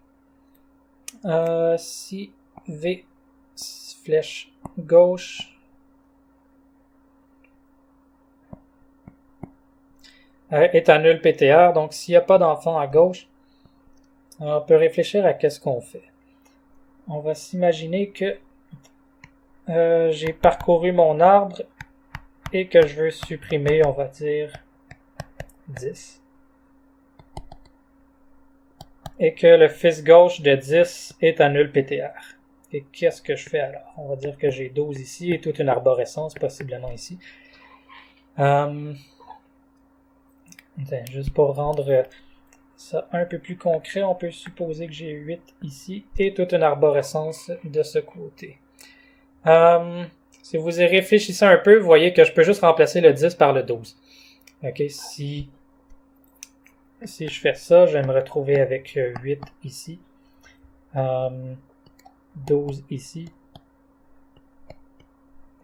V flèche gauche est un nul PTR, donc s'il n'y a pas d'enfant à gauche, on peut réfléchir à qu'est-ce qu'on fait. on va s'imaginer que j'ai parcouru mon arbre et que je veux supprimer, on va dire, 10. Et que le fils gauche de 10 est à nul PTR. Et qu'est-ce que je fais alors? On va dire que j'ai 12 ici et toute une arborescence possiblement ici. Juste pour rendre ça un peu plus concret, on peut supposer que j'ai 8 ici et toute une arborescence de ce côté. Si vous y réfléchissez un peu, vous voyez que je peux juste remplacer le 10 par le 12. Ok, si je fais ça, je vais me retrouver avec 8 ici, 12 ici.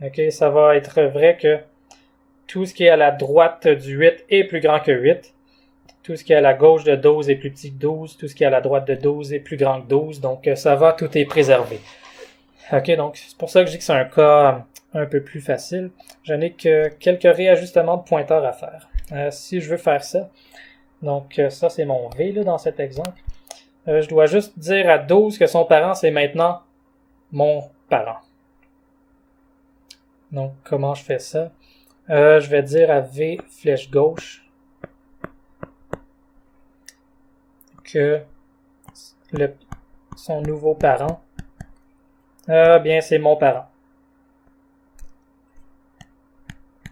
Ok, ça va être vrai que tout ce qui est à la droite du 8 est plus grand que 8. Tout ce qui est à la gauche de 12 est plus petit que 12. Tout ce qui est à la droite de 12 est plus grand que 12. Donc ça va, tout est préservé. Ok, donc c'est pour ça que je dis que c'est un cas un peu plus facile. Je n'ai que quelques réajustements de pointeurs à faire. Si je veux faire ça, donc ça c'est mon V là, dans cet exemple. Je dois juste dire à 12 que son parent c'est maintenant mon parent. Donc comment je fais ça? Je vais dire à V flèche gauche que son nouveau parent, bien c'est mon parent.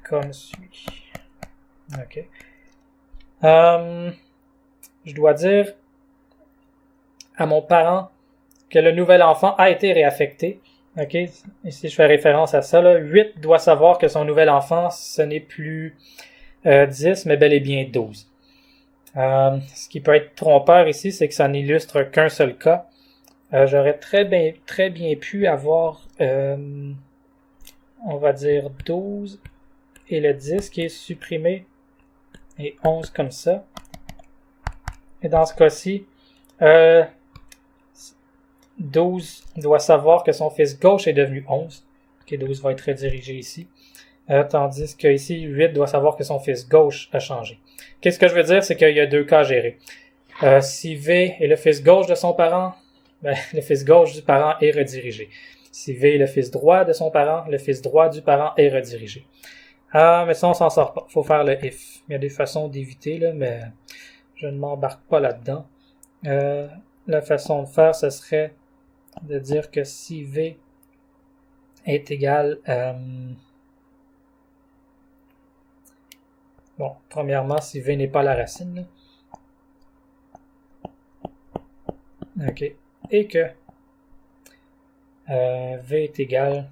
Comme suit. Ok. Je dois dire à mon parent que le nouvel enfant a été réaffecté. Ok. Ici je fais référence à ça. Là. 8 doit savoir que son nouvel enfant, ce n'est plus 10, mais bel et bien 12. Ce qui peut être trompeur ici, c'est que ça n'illustre qu'un seul cas. J'aurais très bien pu avoir, on va dire 12 et le 10 qui est supprimé et 11 comme ça. Et dans ce cas-ci, 12 doit savoir que son fils gauche est devenu 11. Ok, 12 va être redirigé ici. Tandis que ici, 8 doit savoir que son fils gauche a changé. Qu'est-ce que je veux dire, c'est qu'il y a deux cas à gérer. Si V est le fils gauche de son parent, ben, le fils gauche du parent est redirigé. Si V est le fils droit de son parent, le fils droit du parent est redirigé. Mais ça, on s'en sort pas. Faut faire le if. Il y a des façons d'éviter, là, mais je ne m'embarque pas là-dedans. La façon de faire, ce serait de dire que si V est égal bon, premièrement, si V n'est pas la racine, là. Ok. Et que V est égal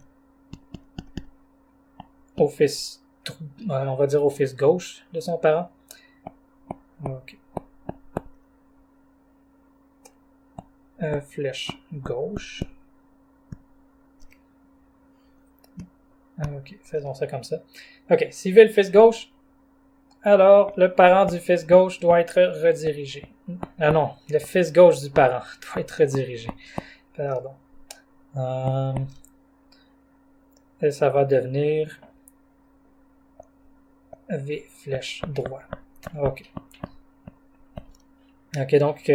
au fils, on va dire au fils gauche de son parent. Ok. Flèche gauche. Ok, faisons ça comme ça. Ok, si V est le fils gauche, alors le parent du fils gauche doit être redirigé. Ah non, le fils gauche du parent doit être redirigé. Pardon. Et ça va devenir V flèche droit. Ok. Ok, donc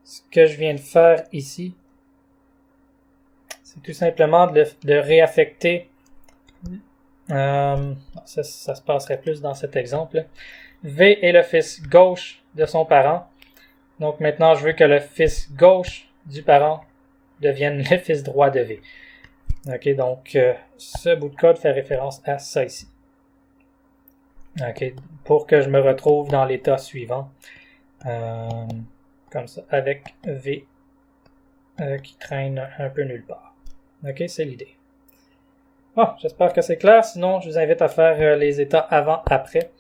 ce que je viens de faire ici, c'est tout simplement de réaffecter. Ça se passerait plus dans cet exemple. V est le fils gauche de son parent. Donc maintenant, je veux que le fils gauche du parent devienne le fils droit de V. Ok, donc ce bout de code fait référence à ça ici. Ok, pour que je me retrouve dans l'état suivant. Comme ça, avec V qui traîne un peu nulle part. Ok, c'est l'idée. Bon, j'espère que c'est clair. Sinon, je vous invite à faire les états avant-après.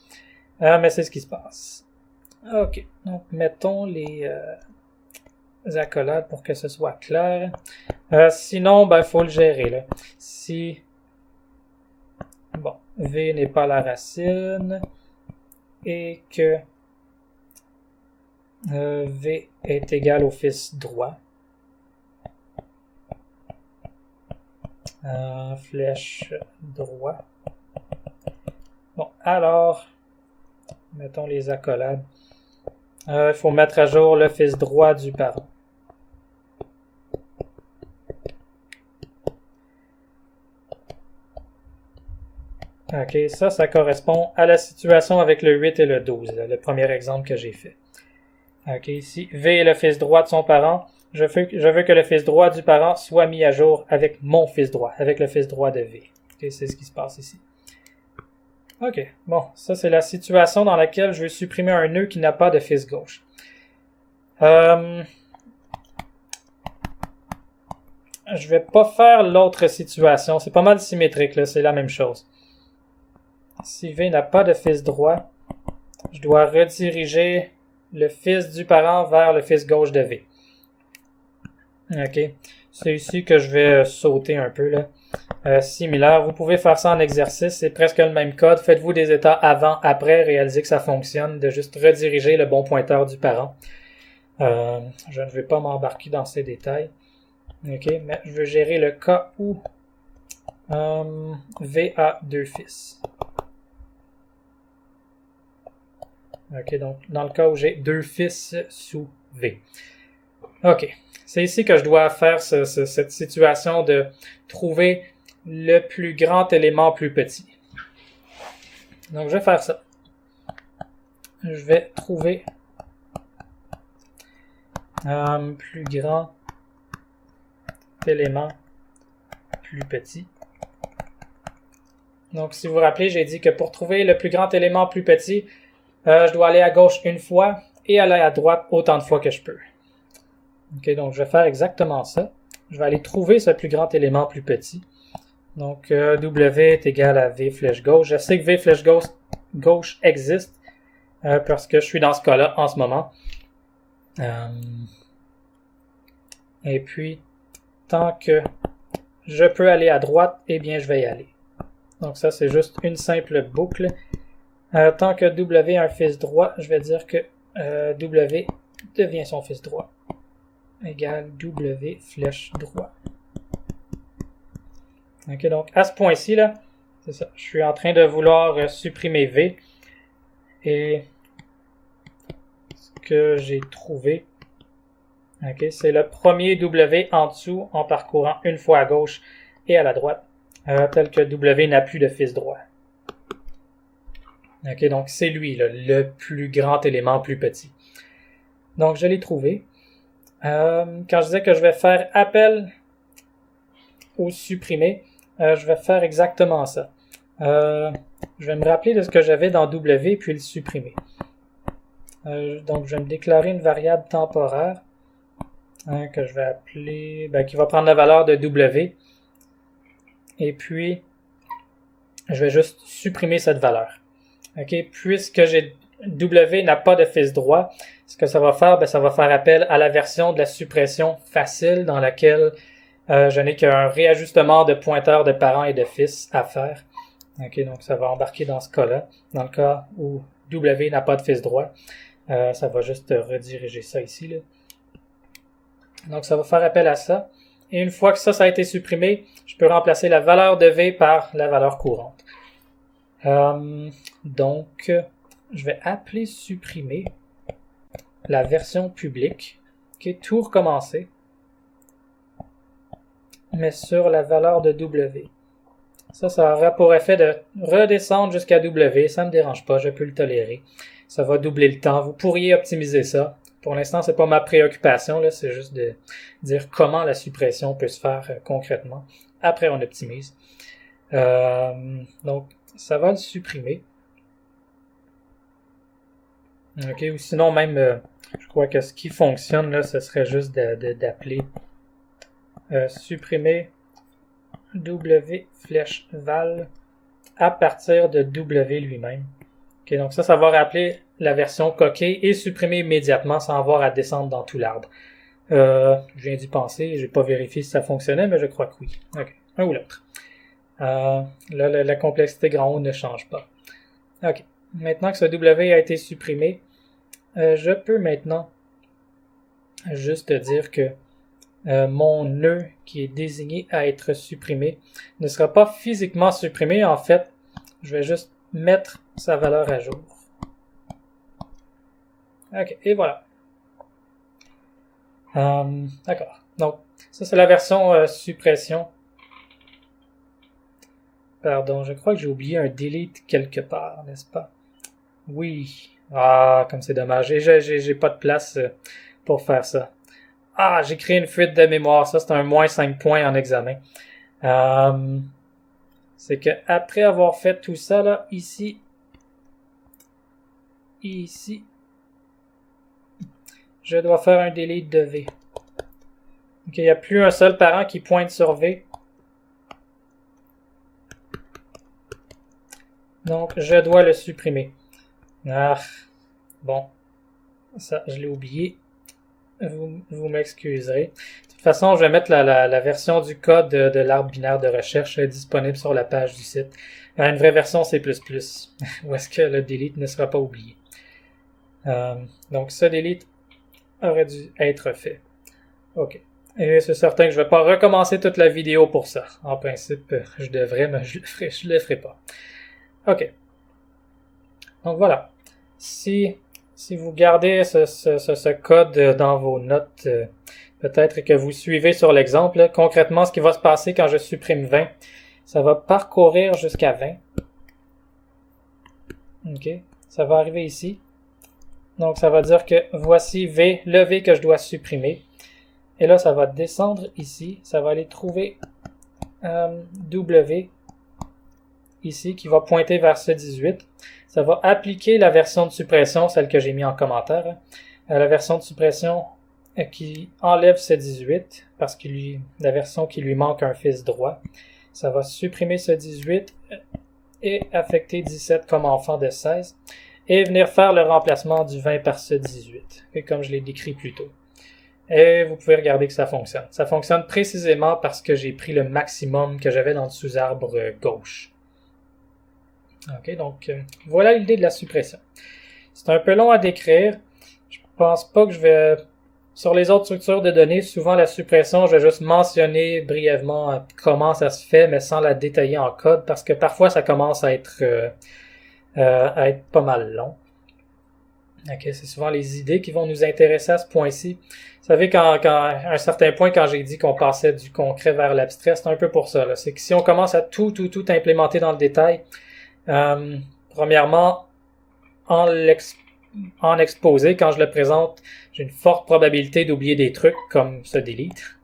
Mais c'est ce qui se passe. Ok, donc mettons les accolades pour que ce soit clair. Sinon, ben, faut le gérer, là. Si, bon, V n'est pas la racine et que V est égal au fils droit. Flèche droit. Bon, alors, mettons les accolades. Il faut mettre à jour le fils droit du parent. OK, ça correspond à la situation avec le 8 et le 12, là, le premier exemple que j'ai fait. OK, ici, V est le fils droit de son parent. Je veux que le fils droit du parent soit mis à jour avec mon fils droit, avec le fils droit de V. OK, c'est ce qui se passe ici. OK, bon, ça c'est la situation dans laquelle je veux supprimer un nœud qui n'a pas de fils gauche. Je vais pas faire l'autre situation, c'est pas mal symétrique, là, c'est la même chose. Si V n'a pas de fils droit, je dois rediriger le fils du parent vers le fils gauche de V. OK. C'est ici que je vais sauter un peu, là. Similaire. Vous pouvez faire ça en exercice. C'est presque le même code. Faites-vous des états avant, après. Réalisez que ça fonctionne. De juste rediriger le bon pointeur du parent. Je ne vais pas m'embarquer dans ces détails. OK. Mais je veux gérer le cas où V a deux fils. OK. Donc, dans le cas où j'ai deux fils sous V. OK. C'est ici que je dois faire cette situation de trouver le plus grand élément plus petit. Donc, je vais faire ça. Je vais trouver plus grand élément plus petit. Donc, si vous vous rappelez, j'ai dit que pour trouver le plus grand élément plus petit, je dois aller à gauche une fois et aller à droite autant de fois que je peux. OK, donc je vais faire exactement ça. Je vais aller trouver ce plus grand élément plus petit. Donc, W est égal à V flèche gauche. Je sais que V flèche gauche existe parce que je suis dans ce cas-là en ce moment. Et puis, tant que je peux aller à droite, eh bien, je vais y aller. Donc, ça, c'est juste une simple boucle. Tant que W a un fils droit, je vais dire que W devient son fils droit. Égale W flèche droit. OK, donc à ce point-ci, là, c'est ça. Je suis en train de vouloir supprimer V. Et ce que j'ai trouvé, OK, c'est le premier W en dessous en parcourant une fois à gauche et à la droite, tel que W n'a plus de fils droit. OK, donc c'est lui, là, le plus grand élément plus petit. Donc je l'ai trouvé. Quand je disais que je vais faire appel au supprimer, je vais faire exactement ça. Je vais me rappeler de ce que j'avais dans W puis le supprimer. Donc je vais me déclarer une variable temporaire que je vais appeler, qui va prendre la valeur de W. Et puis je vais juste supprimer cette valeur. OK, puisque W n'a pas de fils droit, ce que ça va faire, ça va faire appel à la version de la suppression facile dans laquelle je n'ai qu'un réajustement de pointeurs de parents et de fils à faire. OK, donc ça va embarquer dans ce cas-là. Dans le cas où W n'a pas de fils droit, ça va juste rediriger ça ici, là. Donc ça va faire appel à ça. Et une fois que ça a été supprimé, je peux remplacer la valeur de V par la valeur courante. Donc, je vais appeler supprimer la version publique, OK, tout recommencer, mais sur la valeur de W. Ça aura pour effet de redescendre jusqu'à W, ça me dérange pas, je peux le tolérer. Ça va doubler le temps, vous pourriez optimiser ça. Pour l'instant, c'est pas ma préoccupation, là, c'est juste de dire comment la suppression peut se faire concrètement. Après, on optimise. Donc, ça va le supprimer. OK, ou sinon même, je crois que ce qui fonctionne, là, ce serait juste d'appeler supprimer W flèche val à partir de W lui-même. OK, donc ça va rappeler la version coquée et supprimer immédiatement sans avoir à descendre dans tout l'arbre. Je viens d'y penser, j'ai pas vérifié si ça fonctionnait, mais je crois que oui. OK, un ou l'autre. Là, la complexité grand O ne change pas. OK. Maintenant que ce W a été supprimé, je peux maintenant juste dire que mon nœud qui est désigné à être supprimé ne sera pas physiquement supprimé. En fait, je vais juste mettre sa valeur à jour. OK, et voilà. D'accord. Donc, ça c'est la version suppression. Pardon, je crois que j'ai oublié un delete quelque part, n'est-ce pas? Oui. Ah, comme c'est dommage. Et j'ai pas de place pour faire ça. Ah, j'ai créé une fuite de mémoire. Ça, c'est un moins 5 points en examen. C'est que après avoir fait tout ça, là, ici, je dois faire un delete de V. Donc, il n'y a plus un seul parent qui pointe sur V. Donc, je dois le supprimer. Ah, bon. Ça, je l'ai oublié. Vous m'excuserez. De toute façon, je vais mettre la version du code de l'arbre binaire de recherche disponible sur la page du site. Une vraie version C++, où est-ce que le delete ne sera pas oublié. Donc, ce delete aurait dû être fait. OK. Et c'est certain que je ne vais pas recommencer toute la vidéo pour ça. En principe, je devrais, mais je le ferai pas. OK. Donc voilà. Si vous gardez ce code dans vos notes, peut-être que vous suivez sur l'exemple. Concrètement, ce qui va se passer quand je supprime 20, ça va parcourir jusqu'à 20. OK. Ça va arriver ici. Donc, ça va dire que voici V, le V que je dois supprimer. Et là, ça va descendre ici. Ça va aller trouver W ici qui va pointer vers ce 18. Ça va appliquer la version de suppression, celle que j'ai mis en commentaire, la version de suppression qui enlève ce 18 parce que la version qui lui manque un fils droit. Ça va supprimer ce 18 et affecter 17 comme enfant de 16 et venir faire le remplacement du 20 par ce 18, comme je l'ai décrit plus tôt. Et vous pouvez regarder que ça fonctionne. Ça fonctionne précisément parce que j'ai pris le maximum que j'avais dans le sous-arbre gauche. OK, donc voilà l'idée de la suppression. C'est un peu long à décrire. Je pense pas que je vais... Sur les autres structures de données, souvent la suppression, je vais juste mentionner brièvement comment ça se fait, mais sans la détailler en code, parce que parfois ça commence à être pas mal long. OK, c'est souvent les idées qui vont nous intéresser à ce point-ci. Vous savez, à un certain point, quand j'ai dit qu'on passait du concret vers l'abstrait, c'est un peu pour ça. C'est que si on commence à tout implémenter dans le détail, premièrement, en exposé, quand je le présente, j'ai une forte probabilité d'oublier des trucs comme ce delete.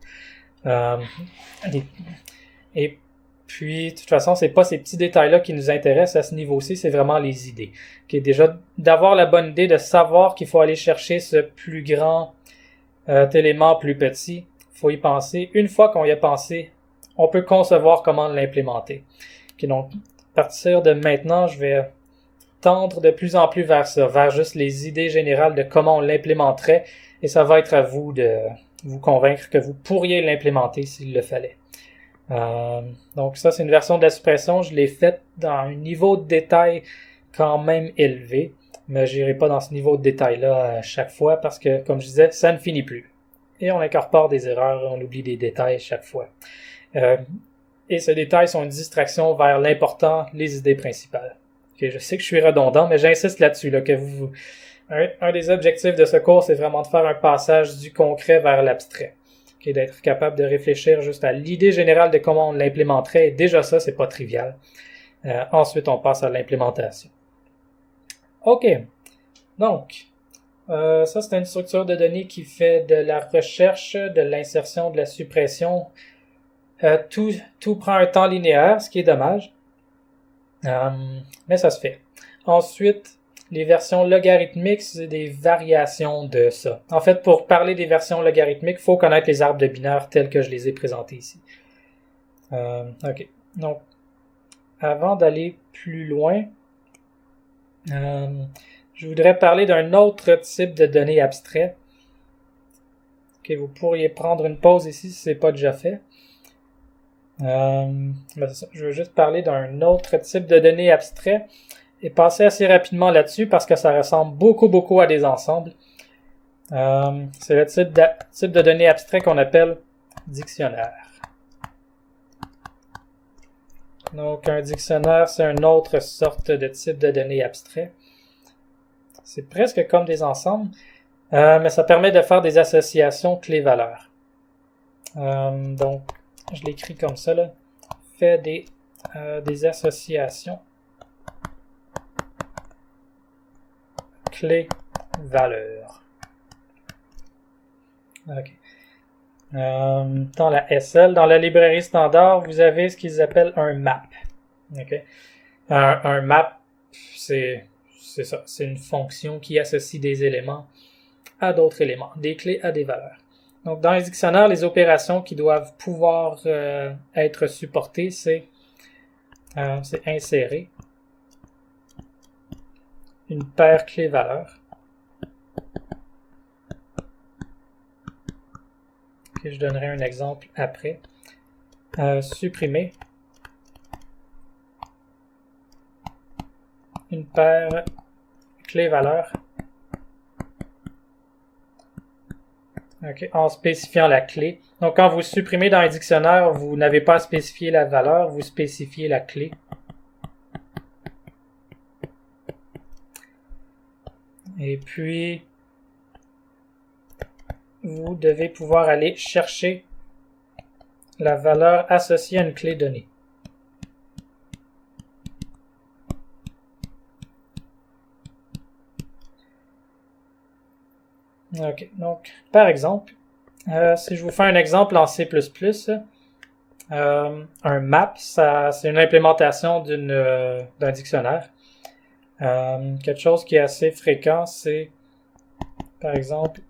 Et puis, de toute façon, c'est pas ces petits détails-là qui nous intéressent à ce niveau-ci, c'est vraiment les idées. Okay, déjà, d'avoir la bonne idée, de savoir qu'il faut aller chercher ce plus grand élément plus petit, il faut y penser. Une fois qu'on y a pensé, on peut concevoir comment l'implémenter. Okay, donc, à partir de maintenant, je vais tendre de plus en plus vers ça, vers juste les idées générales de comment on l'implémenterait, et ça va être à vous de vous convaincre que vous pourriez l'implémenter s'il le fallait. Donc ça, c'est une version de la suppression. Je l'ai faite dans un niveau de détail quand même élevé, mais j'irai pas dans ce niveau de détail-là à chaque fois parce que, comme je disais, ça ne finit plus. Et on incorpore des erreurs, on oublie des détails chaque fois. Et ces détails sont une distraction vers l'important, les idées principales. Okay, je sais que je suis redondant, mais j'insiste là-dessus, que un des objectifs de ce cours, c'est vraiment de faire un passage du concret vers l'abstrait. Okay, d'être capable de réfléchir juste à l'idée générale de comment on l'implémenterait. Et déjà ça, c'est pas trivial. Ensuite, on passe à l'implémentation. OK. Donc, ça, c'est une structure de données qui fait de la recherche, de l'insertion, de la suppression. Tout prend un temps linéaire, ce qui est dommage. Mais ça se fait. Ensuite, les versions logarithmiques, c'est des variations de ça. En fait, pour parler des versions logarithmiques, il faut connaître les arbres de binaire tels que je les ai présentés ici. OK. Donc, avant d'aller plus loin, je voudrais parler d'un autre type de données abstraites. OK, vous pourriez prendre une pause ici si ce n'est pas déjà fait. Je veux juste parler d'un autre type de données abstraites et passer assez rapidement là-dessus parce que ça ressemble beaucoup à des ensembles. C'est le type de données abstraites qu'on appelle dictionnaire. Donc un dictionnaire, c'est une autre sorte de type de données abstraites. C'est presque comme des ensembles, mais ça permet de faire des associations clés-valeurs. Donc, je l'écris comme ça, là. Fait des des associations clé-valeur. OK. Dans la SL, dans la librairie standard, vous avez ce qu'ils appellent un map. Okay? Un map, c'est ça. C'est une fonction qui associe des éléments à d'autres éléments, des clés à des valeurs. Donc, dans les dictionnaires, les opérations qui doivent pouvoir être supportées, c'est insérer une paire clé-valeur. Okay, je donnerai un exemple après. Supprimer une paire clé-valeur. Okay, en spécifiant la clé. Donc, quand vous supprimez dans un dictionnaire, vous n'avez pas à spécifier la valeur, vous spécifiez la clé. Et puis, vous devez pouvoir aller chercher la valeur associée à une clé donnée. OK. Donc, par exemple, si je vous fais un exemple en C++, un map, c'est une implémentation d'un dictionnaire. Quelque chose qui est assez fréquent, c'est, par exemple,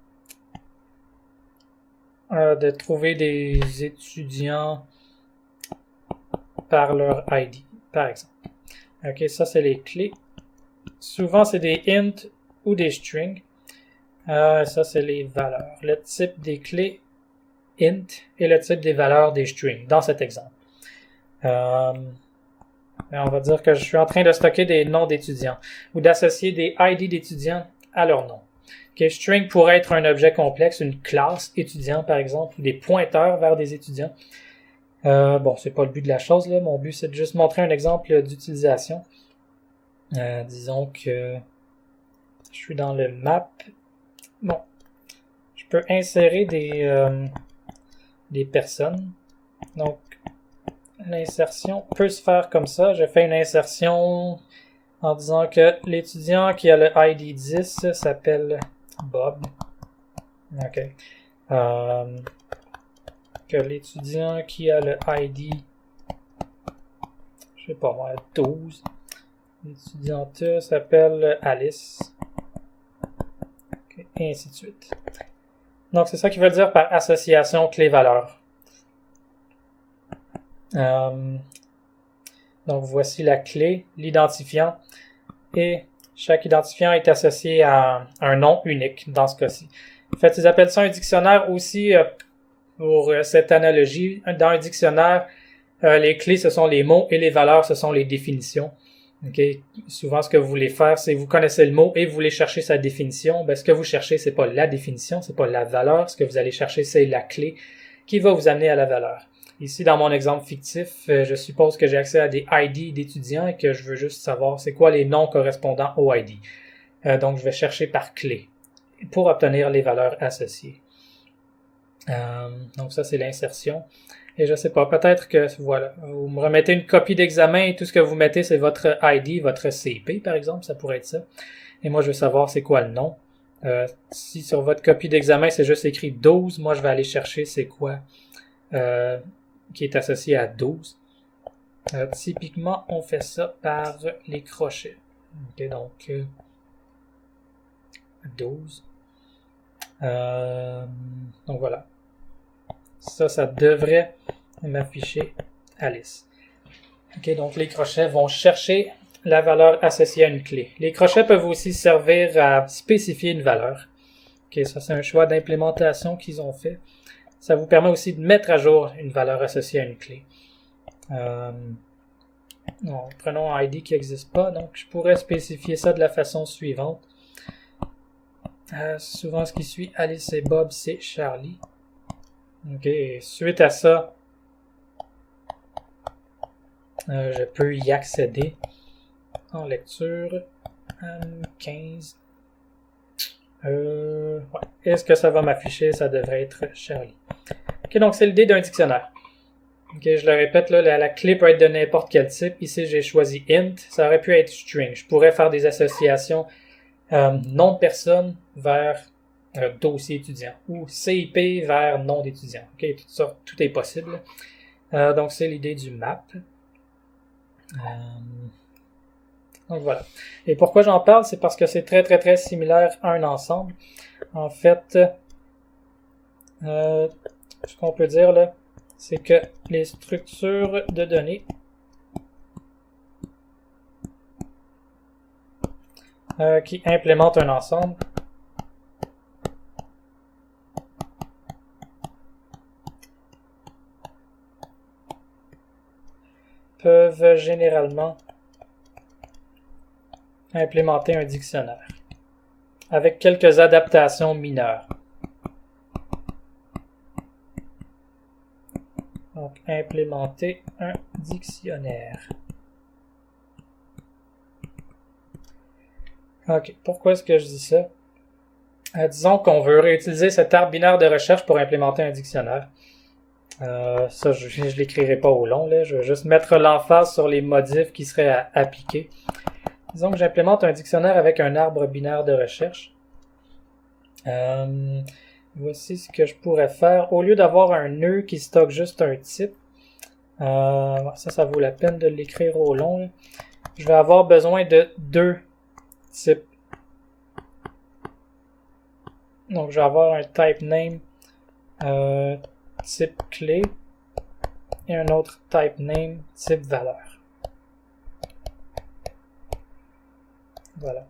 de trouver des étudiants par leur ID, par exemple. OK, ça, c'est les clés. Souvent, c'est des int ou des strings. Ça, c'est les valeurs. Le type des clés int et le type des valeurs des strings, dans cet exemple. On va dire que je suis en train de stocker des noms d'étudiants ou d'associer des ID d'étudiants à leur nom. Okay, string pourrait être un objet complexe, une classe étudiant par exemple, ou des pointeurs vers des étudiants. Bon, c'est pas le but de la chose, là. Mon but, c'est de juste montrer un exemple d'utilisation. Disons que je suis dans le map. Bon, je peux insérer des personnes. Donc, l'insertion peut se faire comme ça. Je fais une insertion en disant que l'étudiant qui a le ID 10 s'appelle Bob. OK. Que l'étudiant qui a le ID, je sais pas moi, 12. L'étudiante s'appelle Alice. Okay. Et ainsi de suite. Donc, c'est ça qu'il veut dire par association clé-valeur. Donc, voici la clé, l'identifiant, et chaque identifiant est associé à un nom unique dans ce cas-ci. En fait, ils appellent ça un dictionnaire aussi pour cette analogie. Dans un dictionnaire, les clés, ce sont les mots et les valeurs, ce sont les définitions. Okay. Souvent, ce que vous voulez faire, c'est vous connaissez le mot et vous voulez chercher sa définition. Ben, ce que vous cherchez, c'est pas la définition, c'est pas la valeur. Ce que vous allez chercher, c'est la clé qui va vous amener à la valeur. Ici, dans mon exemple fictif, je suppose que j'ai accès à des ID d'étudiants et que je veux juste savoir c'est quoi les noms correspondants au ID. Donc, je vais chercher par clé pour obtenir les valeurs associées. Donc, ça, c'est l'insertion. Et je sais pas, peut-être que, voilà, vous me remettez une copie d'examen et tout ce que vous mettez, c'est votre ID, votre CP, par exemple, ça pourrait être ça. Et moi, je veux savoir c'est quoi le nom. Si sur votre copie d'examen, c'est juste écrit 12, moi, je vais aller chercher c'est quoi qui est associé à 12. Typiquement, on fait ça par les crochets. Okay, donc, 12. Donc, voilà. Ça devrait m'afficher Alice. OK, donc les crochets vont chercher la valeur associée à une clé. Les crochets peuvent aussi servir à spécifier une valeur. OK, ça c'est un choix d'implémentation qu'ils ont fait. Ça vous permet aussi de mettre à jour une valeur associée à une clé. Prenons un ID qui n'existe pas, donc je pourrais spécifier ça de la façon suivante. Souvent ce qui suit Alice et Bob, c'est Charlie. OK, et suite à ça, je peux y accéder en lecture. 15. Ouais. Est-ce que ça va m'afficher? Ça devrait être Charlie. OK, donc c'est l'idée d'un dictionnaire. Ok, je le répète, là, la clé peut être de n'importe quel type. Ici, j'ai choisi int. Ça aurait pu être string. Je pourrais faire des associations nom de personne vers dossier étudiant ou CIP vers nom d'étudiant. Ok, tout ça, tout est possible. Donc, c'est l'idée du map. Donc voilà. Et pourquoi j'en parle, c'est parce que c'est très très très similaire à un ensemble. En fait, ce qu'on peut dire là, c'est que les structures de données qui implémentent un ensemble peuvent généralement implémenter un dictionnaire avec quelques adaptations mineures. Donc, implémenter un dictionnaire. Ok, pourquoi est-ce que je dis ça? Disons qu'on veut réutiliser cet arbre binaire de recherche pour implémenter un dictionnaire. Ça, je ne l'écrirai pas au long, là. Je vais juste mettre l'emphase sur les modifs qui seraient appliqués. Disons que j'implémente un dictionnaire avec un arbre binaire de recherche. Voici ce que je pourrais faire. Au lieu d'avoir un nœud qui stocke juste un type, ça vaut la peine de l'écrire au long, là. Je vais avoir besoin de deux types. Donc, je vais avoir un type name type clé et un autre type name type valeur. Voilà.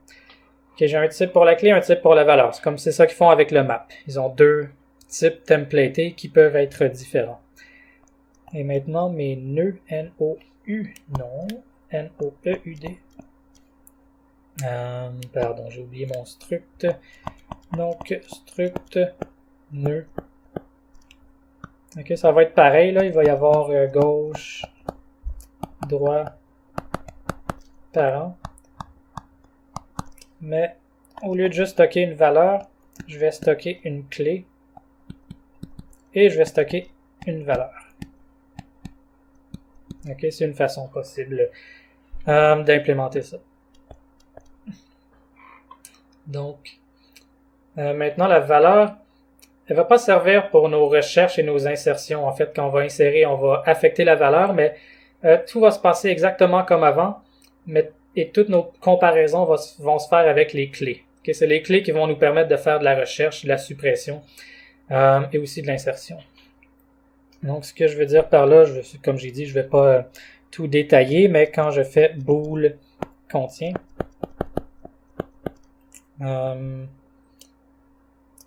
Ok, j'ai un type pour la clé, un type pour la valeur. C'est comme c'est ça qu'ils font avec le map. Ils ont deux types templatés qui peuvent être différents. Et maintenant, mes nœuds, N-O-U, non, N-O-E-U-D. Pardon, j'ai oublié mon struct. Donc, struct, nœud. Ok, ça va être pareil, là. Il va y avoir gauche, droit, parent. Mais au lieu de juste stocker une valeur, je vais stocker une clé et je vais stocker une valeur. Ok, c'est une façon possible d'implémenter ça. Donc, maintenant la valeur, elle va pas servir pour nos recherches et nos insertions. En fait, quand on va insérer, on va affecter la valeur, mais tout va se passer exactement comme avant, et toutes nos comparaisons vont se faire avec les clés. Okay? C'est les clés qui vont nous permettre de faire de la recherche, de la suppression et aussi de l'insertion. Donc, ce que je veux dire par là, comme j'ai dit, je vais pas tout détailler, mais quand je fais bool contient,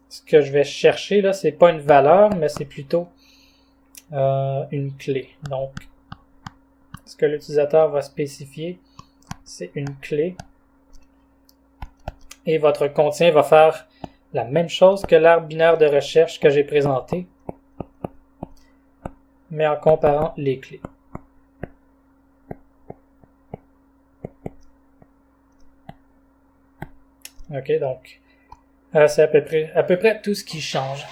ce que je vais chercher là, c'est pas une valeur, mais c'est plutôt une clé. Donc, ce que l'utilisateur va spécifier, c'est une clé. Et votre contient va faire la même chose que l'arbre binaire de recherche que j'ai présenté, mais en comparant les clés. Ok, donc c'est à peu près tout ce qui change.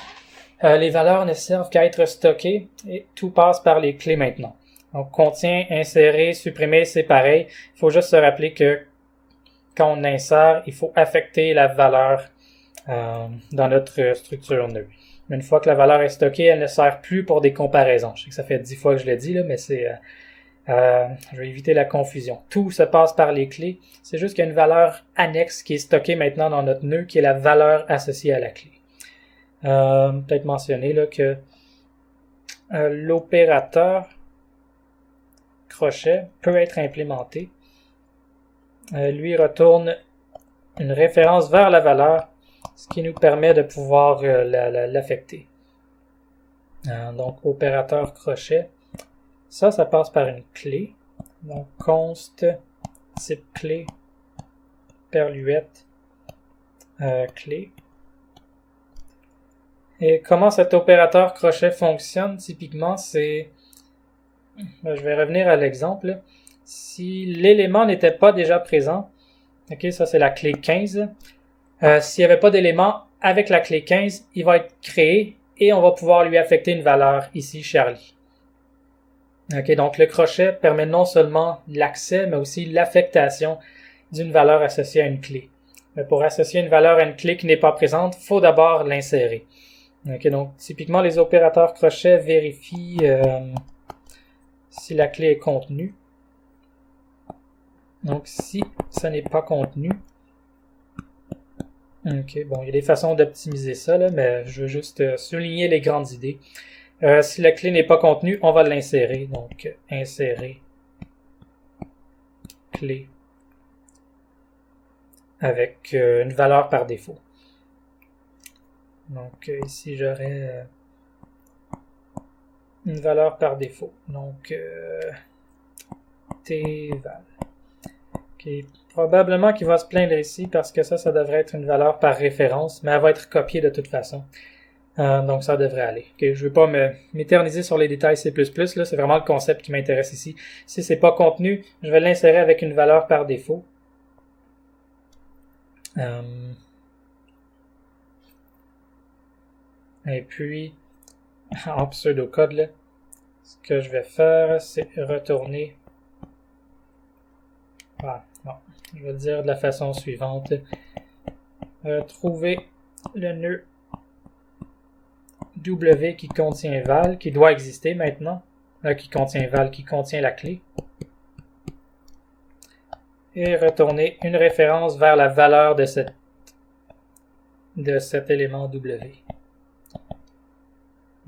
Les valeurs ne servent qu'à être stockées et tout passe par les clés maintenant. Donc, contient, insérer, supprimer, c'est pareil. Il faut juste se rappeler que quand on insère, il faut affecter la valeur dans notre structure nœud. Une fois que la valeur est stockée, elle ne sert plus pour des comparaisons. Je sais que ça fait 10 fois que je l'ai dit, là, mais je vais éviter la confusion. Tout se passe par les clés. C'est juste qu'il y a une valeur annexe qui est stockée maintenant dans notre nœud, qui est la valeur associée à la clé. Peut-être mentionner là, que l'opérateur crochet peut être implémenté. Lui retourne une référence vers la valeur, ce qui nous permet de pouvoir l'affecter. Donc, opérateur crochet. Ça passe par une clé. Donc, const type clé perluette clé. Et comment cet opérateur crochet fonctionne typiquement, c'est... je vais revenir à l'exemple. Si l'élément n'était pas déjà présent, ok, ça c'est la clé 15. S'il n'y avait pas d'élément avec la clé 15, il va être créé et on va pouvoir lui affecter une valeur ici, Charlie. Ok, donc le crochet permet non seulement l'accès, mais aussi l'affectation d'une valeur associée à une clé. Mais pour associer une valeur à une clé qui n'est pas présente, il faut d'abord l'insérer. Ok, donc typiquement les opérateurs crochet vérifient si la clé est contenue. Donc si ça n'est pas contenu, ok, bon, il y a des façons d'optimiser ça, là, mais je veux juste souligner les grandes idées. Si la clé n'est pas contenue, on va l'insérer. Donc, insérer clé avec une valeur par défaut. Donc, ici, j'aurais une valeur par défaut. Donc, tval. Okay. Probablement qu'il va se plaindre ici parce que ça devrait être une valeur par référence, mais elle va être copiée de toute façon. Donc ça devrait aller. Okay, je ne veux pas m'éterniser sur les détails C++, là, c'est vraiment le concept qui m'intéresse ici. Si c'est pas contenu, je vais l'insérer avec une valeur par défaut. Et puis, en pseudocode, là, ce que je vais faire, c'est retourner. Voilà, bon, je vais le dire de la façon suivante. Trouver le nœud W qui contient val, qui doit exister maintenant, qui contient val, qui contient la clé, et retourner une référence vers la valeur de cet élément W.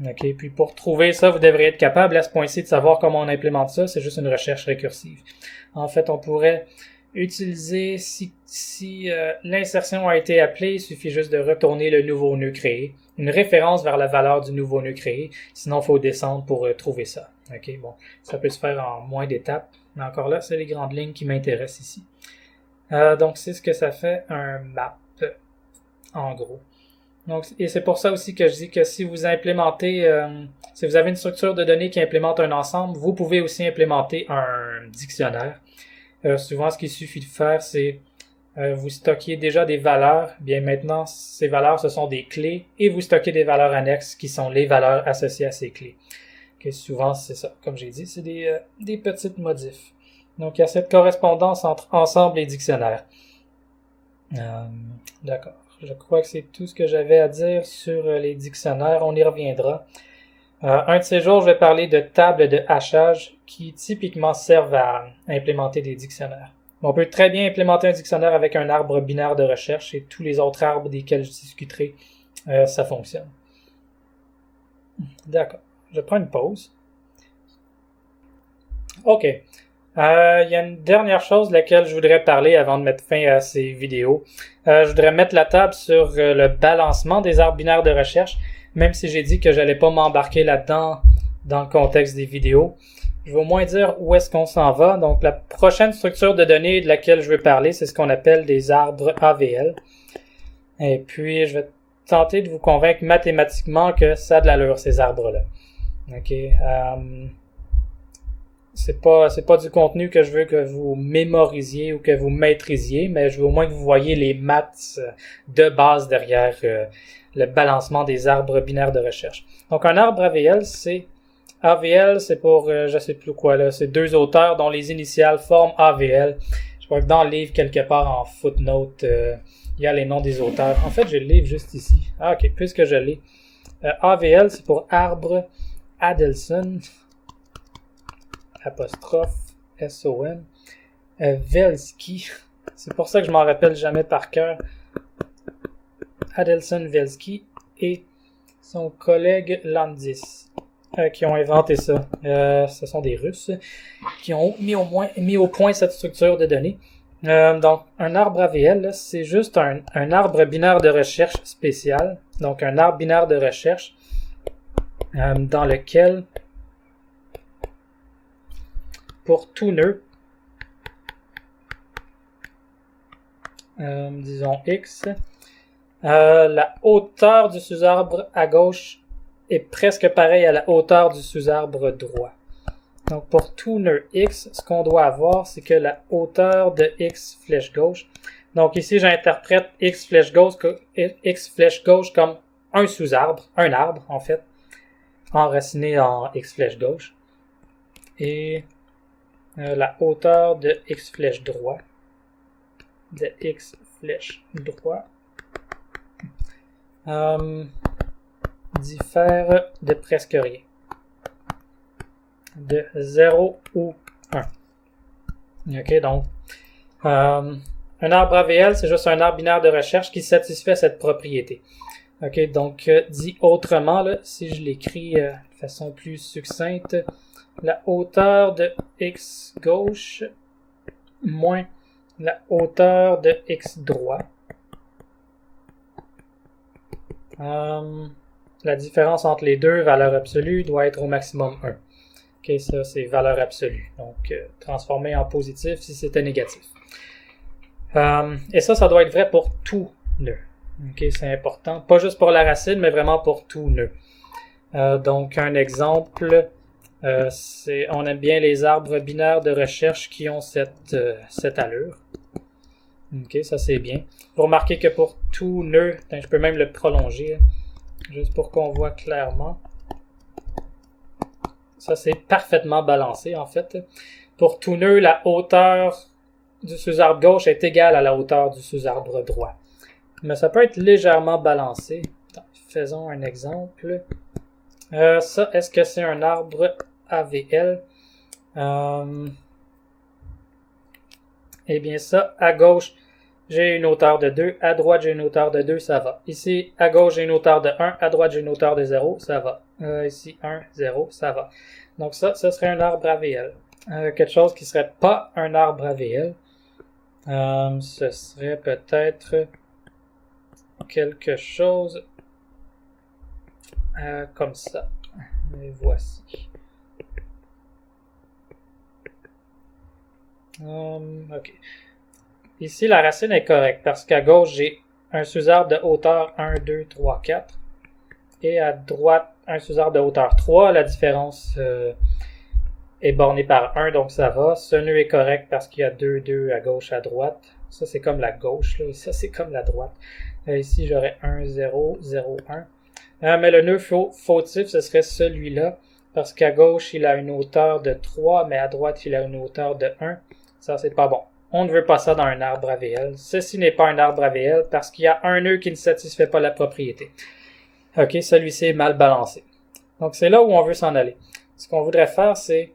Ok, puis pour trouver ça, vous devriez être capable à ce point-ci de savoir comment on implémente ça, c'est juste une recherche récursive. En fait, on pourrait utiliser, si l'insertion a été appelée, il suffit juste de retourner le nouveau nœud créé, une référence vers la valeur du nouveau nœud créé, sinon il faut descendre pour trouver ça. Ok, bon, ça peut se faire en moins d'étapes, mais encore là, c'est les grandes lignes qui m'intéressent ici. Donc c'est ce que ça fait un map, en gros. Donc, et c'est pour ça aussi que je dis que si vous implémentez, si vous avez une structure de données qui implémente un ensemble, vous pouvez aussi implémenter un dictionnaire. Souvent, ce qu'il suffit de faire, c'est vous stockez déjà des valeurs. Bien maintenant, ces valeurs, ce sont des clés et vous stockez des valeurs annexes qui sont les valeurs associées à ces clés. Okay, souvent, c'est ça. Comme j'ai dit, c'est des petites modifs. Donc, il y a cette correspondance entre ensemble et dictionnaire. D'accord. Je crois que c'est tout ce que j'avais à dire sur les dictionnaires. On y reviendra. Un de ces jours, je vais parler de tables de hachage qui typiquement servent à implémenter des dictionnaires. On peut très bien implémenter un dictionnaire avec un arbre binaire de recherche et tous les autres arbres desquels je discuterai, ça fonctionne. D'accord. Je prends une pause. OK. Il y a une dernière chose de laquelle je voudrais parler avant de mettre fin à ces vidéos. Je voudrais mettre la table sur le balancement des arbres binaires de recherche, même si j'ai dit que j'allais pas m'embarquer là-dedans dans le contexte des vidéos. Je vais au moins dire où est-ce qu'on s'en va. Donc, la prochaine structure de données de laquelle je veux parler, c'est ce qu'on appelle des arbres AVL. Et puis, je vais tenter de vous convaincre mathématiquement que ça a de l'allure, ces arbres-là. OK. C'est pas du contenu que je veux que vous mémorisiez ou que vous maîtrisiez, mais je veux au moins que vous voyez les maths de base derrière le balancement des arbres binaires de recherche. Donc, un arbre AVL, c'est pour, je sais plus quoi là, c'est deux auteurs dont les initiales forment AVL. Je crois que dans le livre, quelque part en footnote, il y a les noms des auteurs. En fait, j'ai le livre juste ici. Ah, ok, puisque je l'ai. AVL, c'est pour arbre Adelson, apostrophe S-O-N, Velsky. C'est pour ça que je m'en rappelle jamais par cœur. Adelson Velsky et son collègue Landis. Qui ont inventé ça. Ce sont des Russes qui ont mis au point cette structure de données. Donc, un arbre AVL, c'est juste un arbre binaire de recherche spécial. Donc, un arbre binaire de recherche dans lequel, pour tout nœud, disons X, la hauteur du sous-arbre à gauche est presque pareil à la hauteur du sous-arbre droit. Donc, pour tout nœud X, ce qu'on doit avoir, c'est que la hauteur de X flèche gauche. Donc, ici, j'interprète X flèche gauche comme un sous-arbre, un arbre, en fait, enraciné en X flèche gauche. et la hauteur de x flèche droit diffère de presque rien, de 0 ou 1. Ok, donc un arbre AVL, c'est juste un arbre binaire de recherche qui satisfait cette propriété. Ok, donc dit autrement, là, si je l'écris de façon plus succincte, la hauteur de x gauche moins la hauteur de x droit. La différence entre les deux valeurs absolues doit être au maximum 1. Ok, ça c'est valeur absolue. Donc transformer en positif si c'était négatif. Et ça doit être vrai pour tout nœud. Ok, c'est important. Pas juste pour la racine, mais vraiment pour tout nœud. Donc un exemple, on aime bien les arbres binaires de recherche qui ont cette allure. Ok, ça c'est bien. Vous remarquez que pour tout nœud, je peux même le prolonger, juste pour qu'on voit clairement. Ça c'est parfaitement balancé en fait. Pour tout nœud, la hauteur du sous-arbre gauche est égale à la hauteur du sous-arbre droit. Mais ça peut être légèrement balancé. Faisons un exemple. Ça, est-ce que c'est un arbre AVL? Eh bien ça, à gauche, j'ai une hauteur de 2, à droite, j'ai une hauteur de 2, ça va. Ici, à gauche, j'ai une hauteur de 1, à droite, j'ai une hauteur de 0, ça va. Ici, 1, 0, ça va. Donc ça, ce serait un arbre AVL. Quelque chose qui serait pas un arbre AVL, ce serait peut-être quelque chose comme ça. Et voici. Ok. Ici, la racine est correcte parce qu'à gauche, j'ai un sous-arbre de hauteur 1, 2, 3, 4. Et à droite, un sous-arbre de hauteur 3. La différence est bornée par 1, donc ça va. Ce nœud est correct parce qu'il y a 2, 2 à gauche, à droite. Ça, c'est comme la gauche, là. Ça, c'est comme la droite. Ici, j'aurais 1, 0, 0, 1. Mais le nœud fautif, ce serait celui-là. Parce qu'à gauche, il a une hauteur de 3, mais à droite, il a une hauteur de 1. Ça, c'est pas bon. On ne veut pas ça dans un arbre AVL. Ceci n'est pas un arbre AVL parce qu'il y a un nœud qui ne satisfait pas la propriété. Ok, celui-ci est mal balancé. Donc, c'est là où on veut s'en aller. Ce qu'on voudrait faire, c'est,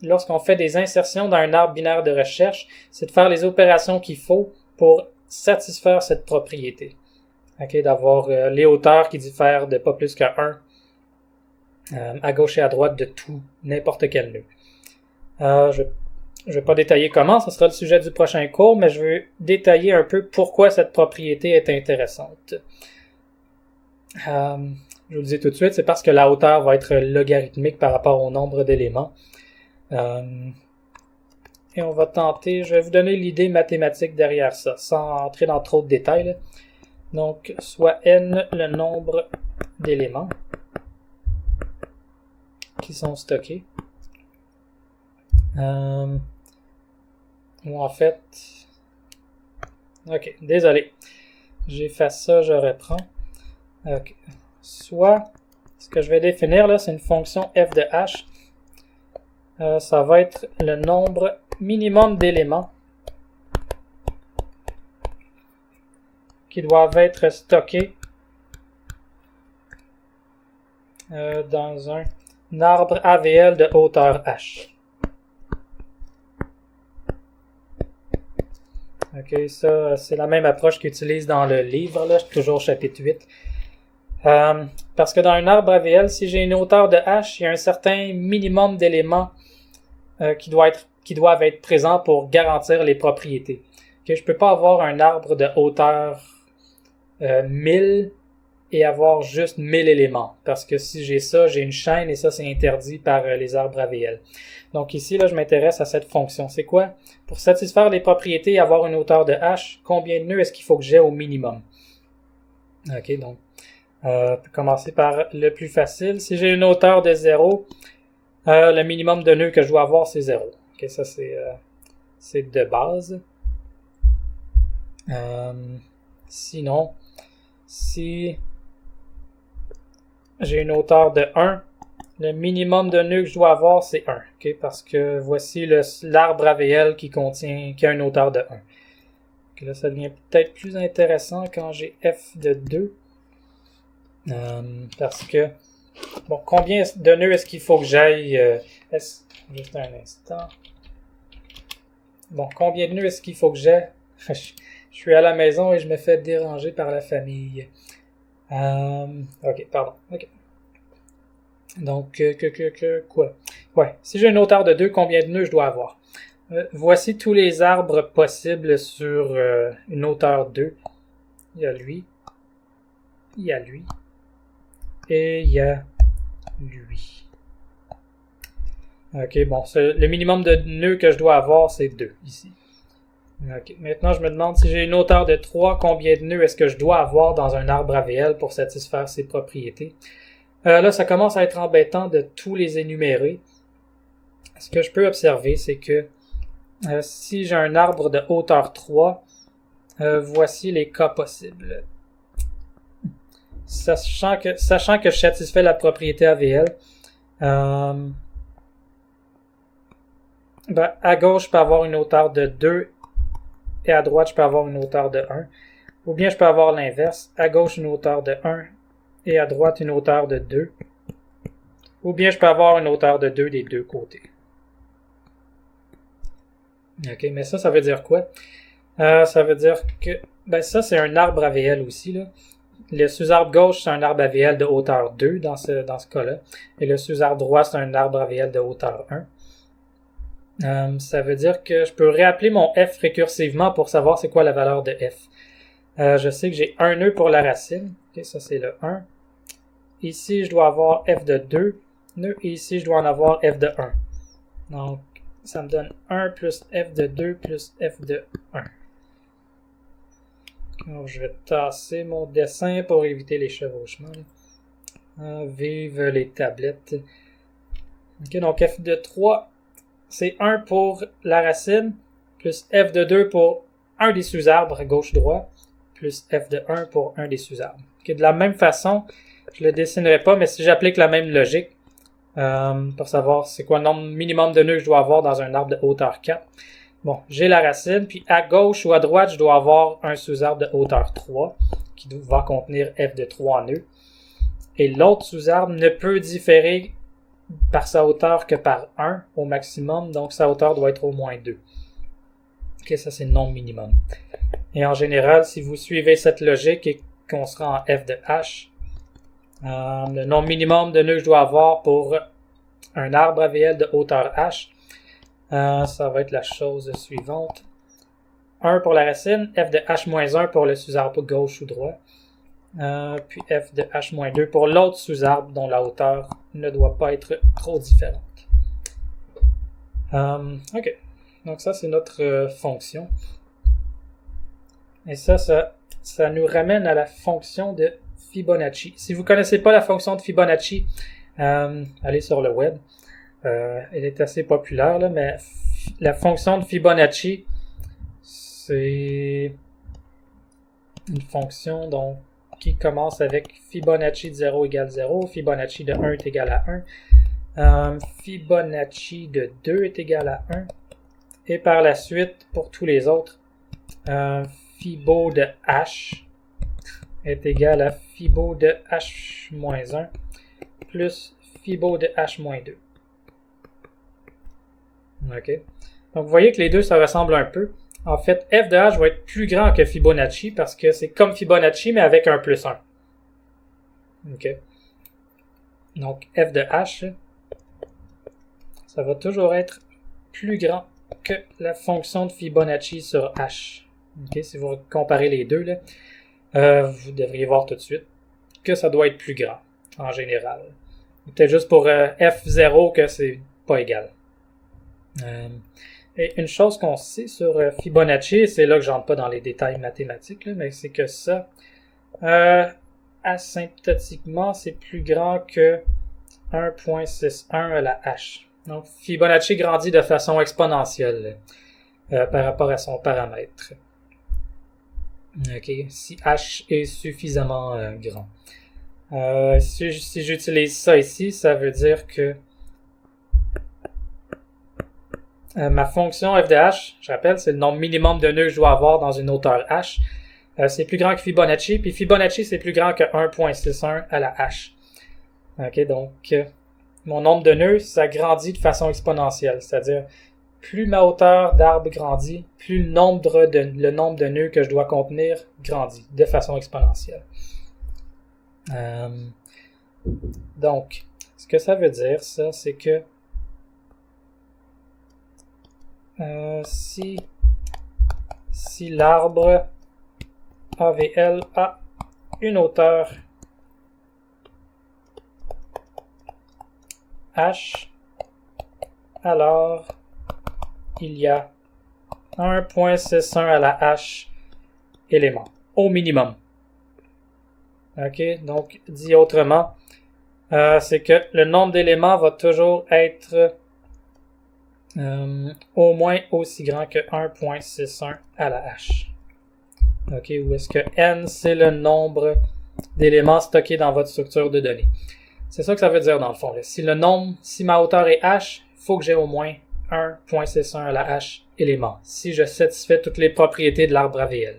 lorsqu'on fait des insertions dans un arbre binaire de recherche, c'est de faire les opérations qu'il faut pour satisfaire cette propriété. Ok, d'avoir les hauteurs qui diffèrent de pas plus que 1 à gauche et à droite de tout, n'importe quel nœud. Je vais pas détailler comment, ce sera le sujet du prochain cours, mais je veux détailler un peu pourquoi cette propriété est intéressante. Je vous le dis tout de suite, c'est parce que la hauteur va être logarithmique par rapport au nombre d'éléments. Et on va tenter, je vais vous donner l'idée mathématique derrière ça, sans entrer dans trop de détails, là. Donc, soit n le nombre d'éléments qui sont stockés. Ou en fait... Ok, désolé. J'efface ça, je reprends. Ok. Soit, ce que je vais définir là, c'est une fonction f de h. Ça va être le nombre minimum d'éléments qui doivent être stockés dans un arbre AVL de hauteur h. Ok, ça, c'est la même approche qu'ils utilisent dans le livre, là, toujours chapitre 8. Parce que dans un arbre AVL, si j'ai une hauteur de h, il y a un certain minimum d'éléments qui doivent être présents pour garantir les propriétés. Okay, je peux pas avoir un arbre de hauteur 1000 et avoir juste 1000 éléments. Parce que si j'ai ça, j'ai une chaîne et ça, c'est interdit par les arbres AVL. Donc ici, là, je m'intéresse à cette fonction. C'est quoi? Pour satisfaire les propriétés et avoir une hauteur de h, combien de nœuds est-ce qu'il faut que j'ai au minimum? Ok, donc, on peut commencer par le plus facile. Si j'ai une hauteur de 0, le minimum de nœuds que je dois avoir, c'est 0. Ok, ça, c'est de base. Sinon, si j'ai une hauteur de 1, Le minimum de nœuds que je dois avoir, c'est 1. Okay? Parce que voici l'arbre AVL qui a une hauteur de 1. Okay, là, ça devient peut-être plus intéressant quand j'ai f de 2. Parce que, bon, combien de nœuds est-ce qu'il faut que j'aille? Juste un instant. Bon, combien de nœuds est-ce qu'il faut que j'aie? Je suis à la maison et je me fais déranger par la famille. Ok, pardon. Ok. Donc, quoi? Ouais, si j'ai une hauteur de 2, combien de nœuds je dois avoir? Voici tous les arbres possibles sur une hauteur 2. Il y a lui. Il y a lui. Et il y a lui. Ok, bon, le minimum de nœuds que je dois avoir, c'est 2 ici. Ok, maintenant je me demande si j'ai une hauteur de 3, combien de nœuds est-ce que je dois avoir dans un arbre AVL pour satisfaire ses propriétés? Là, ça commence à être embêtant de tous les énumérer. Ce que je peux observer, c'est que si j'ai un arbre de hauteur 3, voici les cas possibles. Sachant que je satisfais la propriété AVL, à gauche, je peux avoir une hauteur de 2 et à droite, je peux avoir une hauteur de 1. Ou bien je peux avoir l'inverse. À gauche, une hauteur de 1 et à droite, une hauteur de 2. Ou bien je peux avoir une hauteur de 2 des deux côtés. Ok, mais ça veut dire quoi? Ça veut dire que ça, c'est un arbre AVL aussi, là. Le sous-arbre gauche, c'est un arbre AVL de hauteur 2 dans ce cas-là. Et le sous-arbre droit, c'est un arbre AVL de hauteur 1. Ça veut dire que je peux réappeler mon f récursivement pour savoir c'est quoi la valeur de f. Je sais que j'ai un nœud pour la racine. Okay, ça, c'est le 1. Ici, je dois avoir f de 2 nœuds. Et ici, je dois en avoir f de 1. Donc, ça me donne 1 plus f de 2 plus f de 1. Alors, je vais tasser mon dessin pour éviter les chevauchements. Vive les tablettes. Ok, donc f de 3, c'est 1 pour la racine, plus f de 2 pour un des sous-arbres à gauche-droite, plus f de 1 pour un des sous-arbres. Okay, de la même façon, je ne le dessinerai pas, mais si j'applique la même logique, pour savoir c'est quoi le nombre minimum de nœuds que je dois avoir dans un arbre de hauteur 4, bon, j'ai la racine, puis à gauche ou à droite, je dois avoir un sous-arbre de hauteur 3 qui va contenir f de 3 nœuds. Et l'autre sous-arbre ne peut différer par sa hauteur que par 1 au maximum, donc sa hauteur doit être au moins 2. Ok, ça c'est le nombre minimum. Et en général, si vous suivez cette logique et qu'on sera en f de h, le nombre minimum de nœuds que je dois avoir pour un arbre AVL de hauteur h, ça va être la chose suivante. 1 pour la racine, f de h-1 pour le sous-arbre gauche ou droit, puis f de h-2 pour l'autre sous-arbre dont la hauteur ne doit pas être trop différente. Ok, donc ça c'est notre fonction. Et ça nous ramène à la fonction de Fibonacci. Si vous ne connaissez pas la fonction de Fibonacci, allez sur le web. Elle est assez populaire, là, mais la fonction de Fibonacci, c'est une fonction qui commence avec Fibonacci de 0 égale 0, Fibonacci de 1 est égal à 1, Fibonacci de 2 est égal à 1, et par la suite, pour tous les autres, Fibo de h est égal à Fibo de h-1 plus Fibo de h-2. Ok. Donc, vous voyez que les deux, ça ressemble un peu. En fait, f de h va être plus grand que Fibonacci parce que c'est comme Fibonacci, mais avec un plus 1. Ok. Donc, f de h, ça va toujours être plus grand que la fonction de Fibonacci sur h. Ok. Si vous comparez les deux, là, vous devriez voir tout de suite que ça doit être plus grand, en général. Peut-être juste pour f0 que c'est pas égal. Et une chose qu'on sait sur Fibonacci, c'est là que j'entre pas dans les détails mathématiques, là, mais c'est que ça, asymptotiquement, c'est plus grand que 1.61 à la h. Donc, Fibonacci grandit de façon exponentielle par rapport à son paramètre. Ok, si h est suffisamment grand. Si j'utilise ça ici, ça veut dire que ma fonction f de h, je rappelle, c'est le nombre minimum de nœuds que je dois avoir dans une hauteur h. C'est plus grand que Fibonacci, puis Fibonacci, c'est plus grand que 1.61 à la h. Ok, donc mon nombre de nœuds, ça grandit de façon exponentielle, c'est-à-dire plus ma hauteur d'arbre grandit, plus le nombre de nœuds que je dois contenir grandit de façon exponentielle. Donc, ce que ça veut dire, ça, c'est que si l'arbre AVL a une hauteur H, alors il y a 1.61 à la H éléments, au minimum. Ok, donc dit autrement, c'est que le nombre d'éléments va toujours être au moins aussi grand que 1.61 à la H. Ok, où est-ce que N, c'est le nombre d'éléments stockés dans votre structure de données. C'est ça que ça veut dire dans le fond. Là. Si ma hauteur est H, il faut que j'ai au moins 1.61 à la H éléments, si je satisfais toutes les propriétés de l'arbre AVL.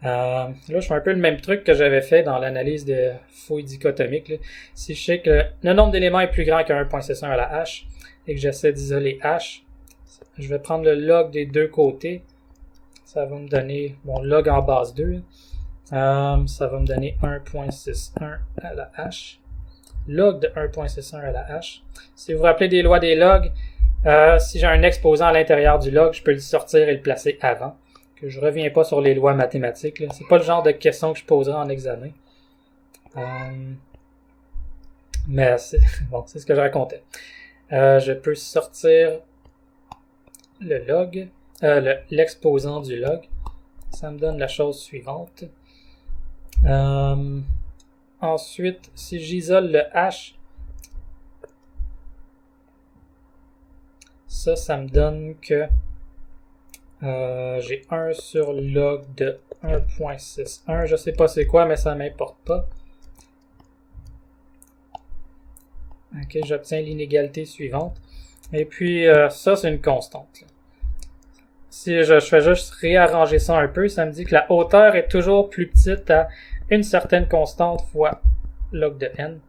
Là, je fais un peu le même truc que j'avais fait dans l'analyse de fouilles dichotomiques. Là. Si je sais que le nombre d'éléments est plus grand que 1.61 à la H et que j'essaie d'isoler H, je vais prendre le log des deux côtés. Ça va me donner mon log en base 2. Ça va me donner 1.61 à la H. Log de 1.61 à la H. Si vous vous rappelez des lois des logs, si j'ai un exposant à l'intérieur du log, je peux le sortir et le placer avant. Que je reviens pas sur les lois mathématiques. C'est pas le genre de question que je poserai en examen. Mais c'est bon, c'est ce que je racontais. Je peux sortir le log, l'exposant du log. Ça me donne la chose suivante. Ensuite, si j'isole le H, ça me donne que j'ai 1 sur log de 1.61. Je sais pas c'est quoi, mais ça m'importe pas. Ok, j'obtiens l'inégalité suivante. Et puis, ça, c'est une constante. Là. Si je fais juste réarranger ça un peu, ça me dit que la hauteur est toujours plus petite à une certaine constante fois log de n.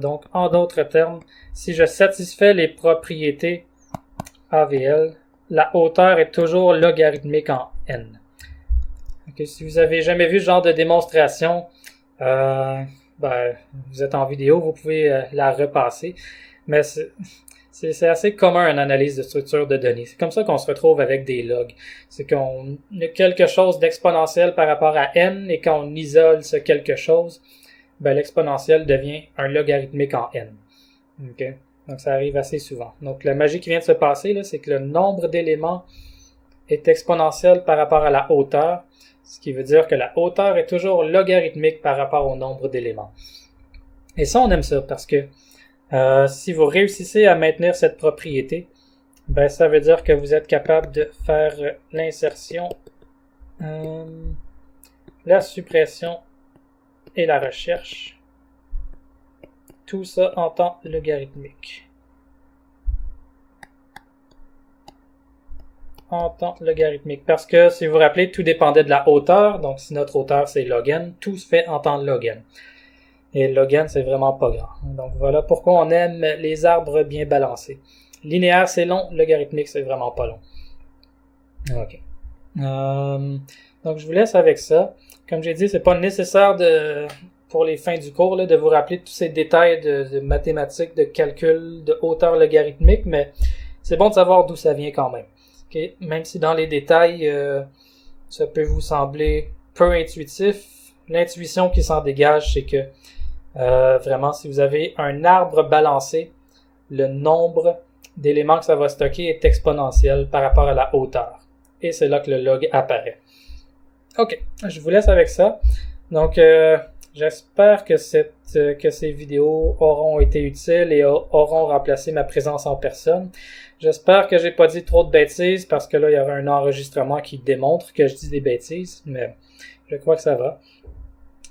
Donc, en d'autres termes, si je satisfais les propriétés AVL, la hauteur est toujours logarithmique en n. Okay, si vous avez jamais vu ce genre de démonstration, vous êtes en vidéo, vous pouvez la repasser. Mais c'est assez commun en analyse de structure de données. C'est comme ça qu'on se retrouve avec des logs. C'est qu'on a quelque chose d'exponentiel par rapport à n, et quand on isole ce quelque chose, l'exponentiel devient un logarithmique en n. Okay? Donc, ça arrive assez souvent. Donc, la magie qui vient de se passer, là, c'est que le nombre d'éléments est exponentiel par rapport à la hauteur, ce qui veut dire que la hauteur est toujours logarithmique par rapport au nombre d'éléments. Et ça, on aime ça, parce que si vous réussissez à maintenir cette propriété, ça veut dire que vous êtes capable de faire l'insertion, la suppression et la recherche. Tout ça en temps logarithmique. En temps logarithmique. Parce que, si vous vous rappelez, tout dépendait de la hauteur. Donc, si notre hauteur, c'est log n, tout se fait en temps log n. Et log n, c'est vraiment pas grand. Donc, voilà pourquoi on aime les arbres bien balancés. Linéaire, c'est long. Logarithmique, c'est vraiment pas long. OK. Donc, je vous laisse avec ça. Comme j'ai dit, c'est pas nécessaire pour les fins du cours, là, de vous rappeler tous ces détails de mathématiques, de calcul, de hauteur logarithmique, mais c'est bon de savoir d'où ça vient quand même. Okay? Même si dans les détails, ça peut vous sembler peu intuitif, l'intuition qui s'en dégage, c'est que vraiment, si vous avez un arbre balancé, le nombre d'éléments que ça va stocker est exponentiel par rapport à la hauteur. Et c'est là que le log apparaît. OK, je vous laisse avec ça. Donc, j'espère que ces vidéos auront été utiles et auront remplacé ma présence en personne. J'espère que j'ai pas dit trop de bêtises, parce que là, il y aura un enregistrement qui démontre que je dis des bêtises, mais je crois que ça va.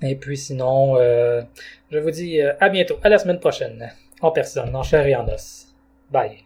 Et puis sinon, je vous dis à bientôt, à la semaine prochaine, en personne, en chair et en os. Bye.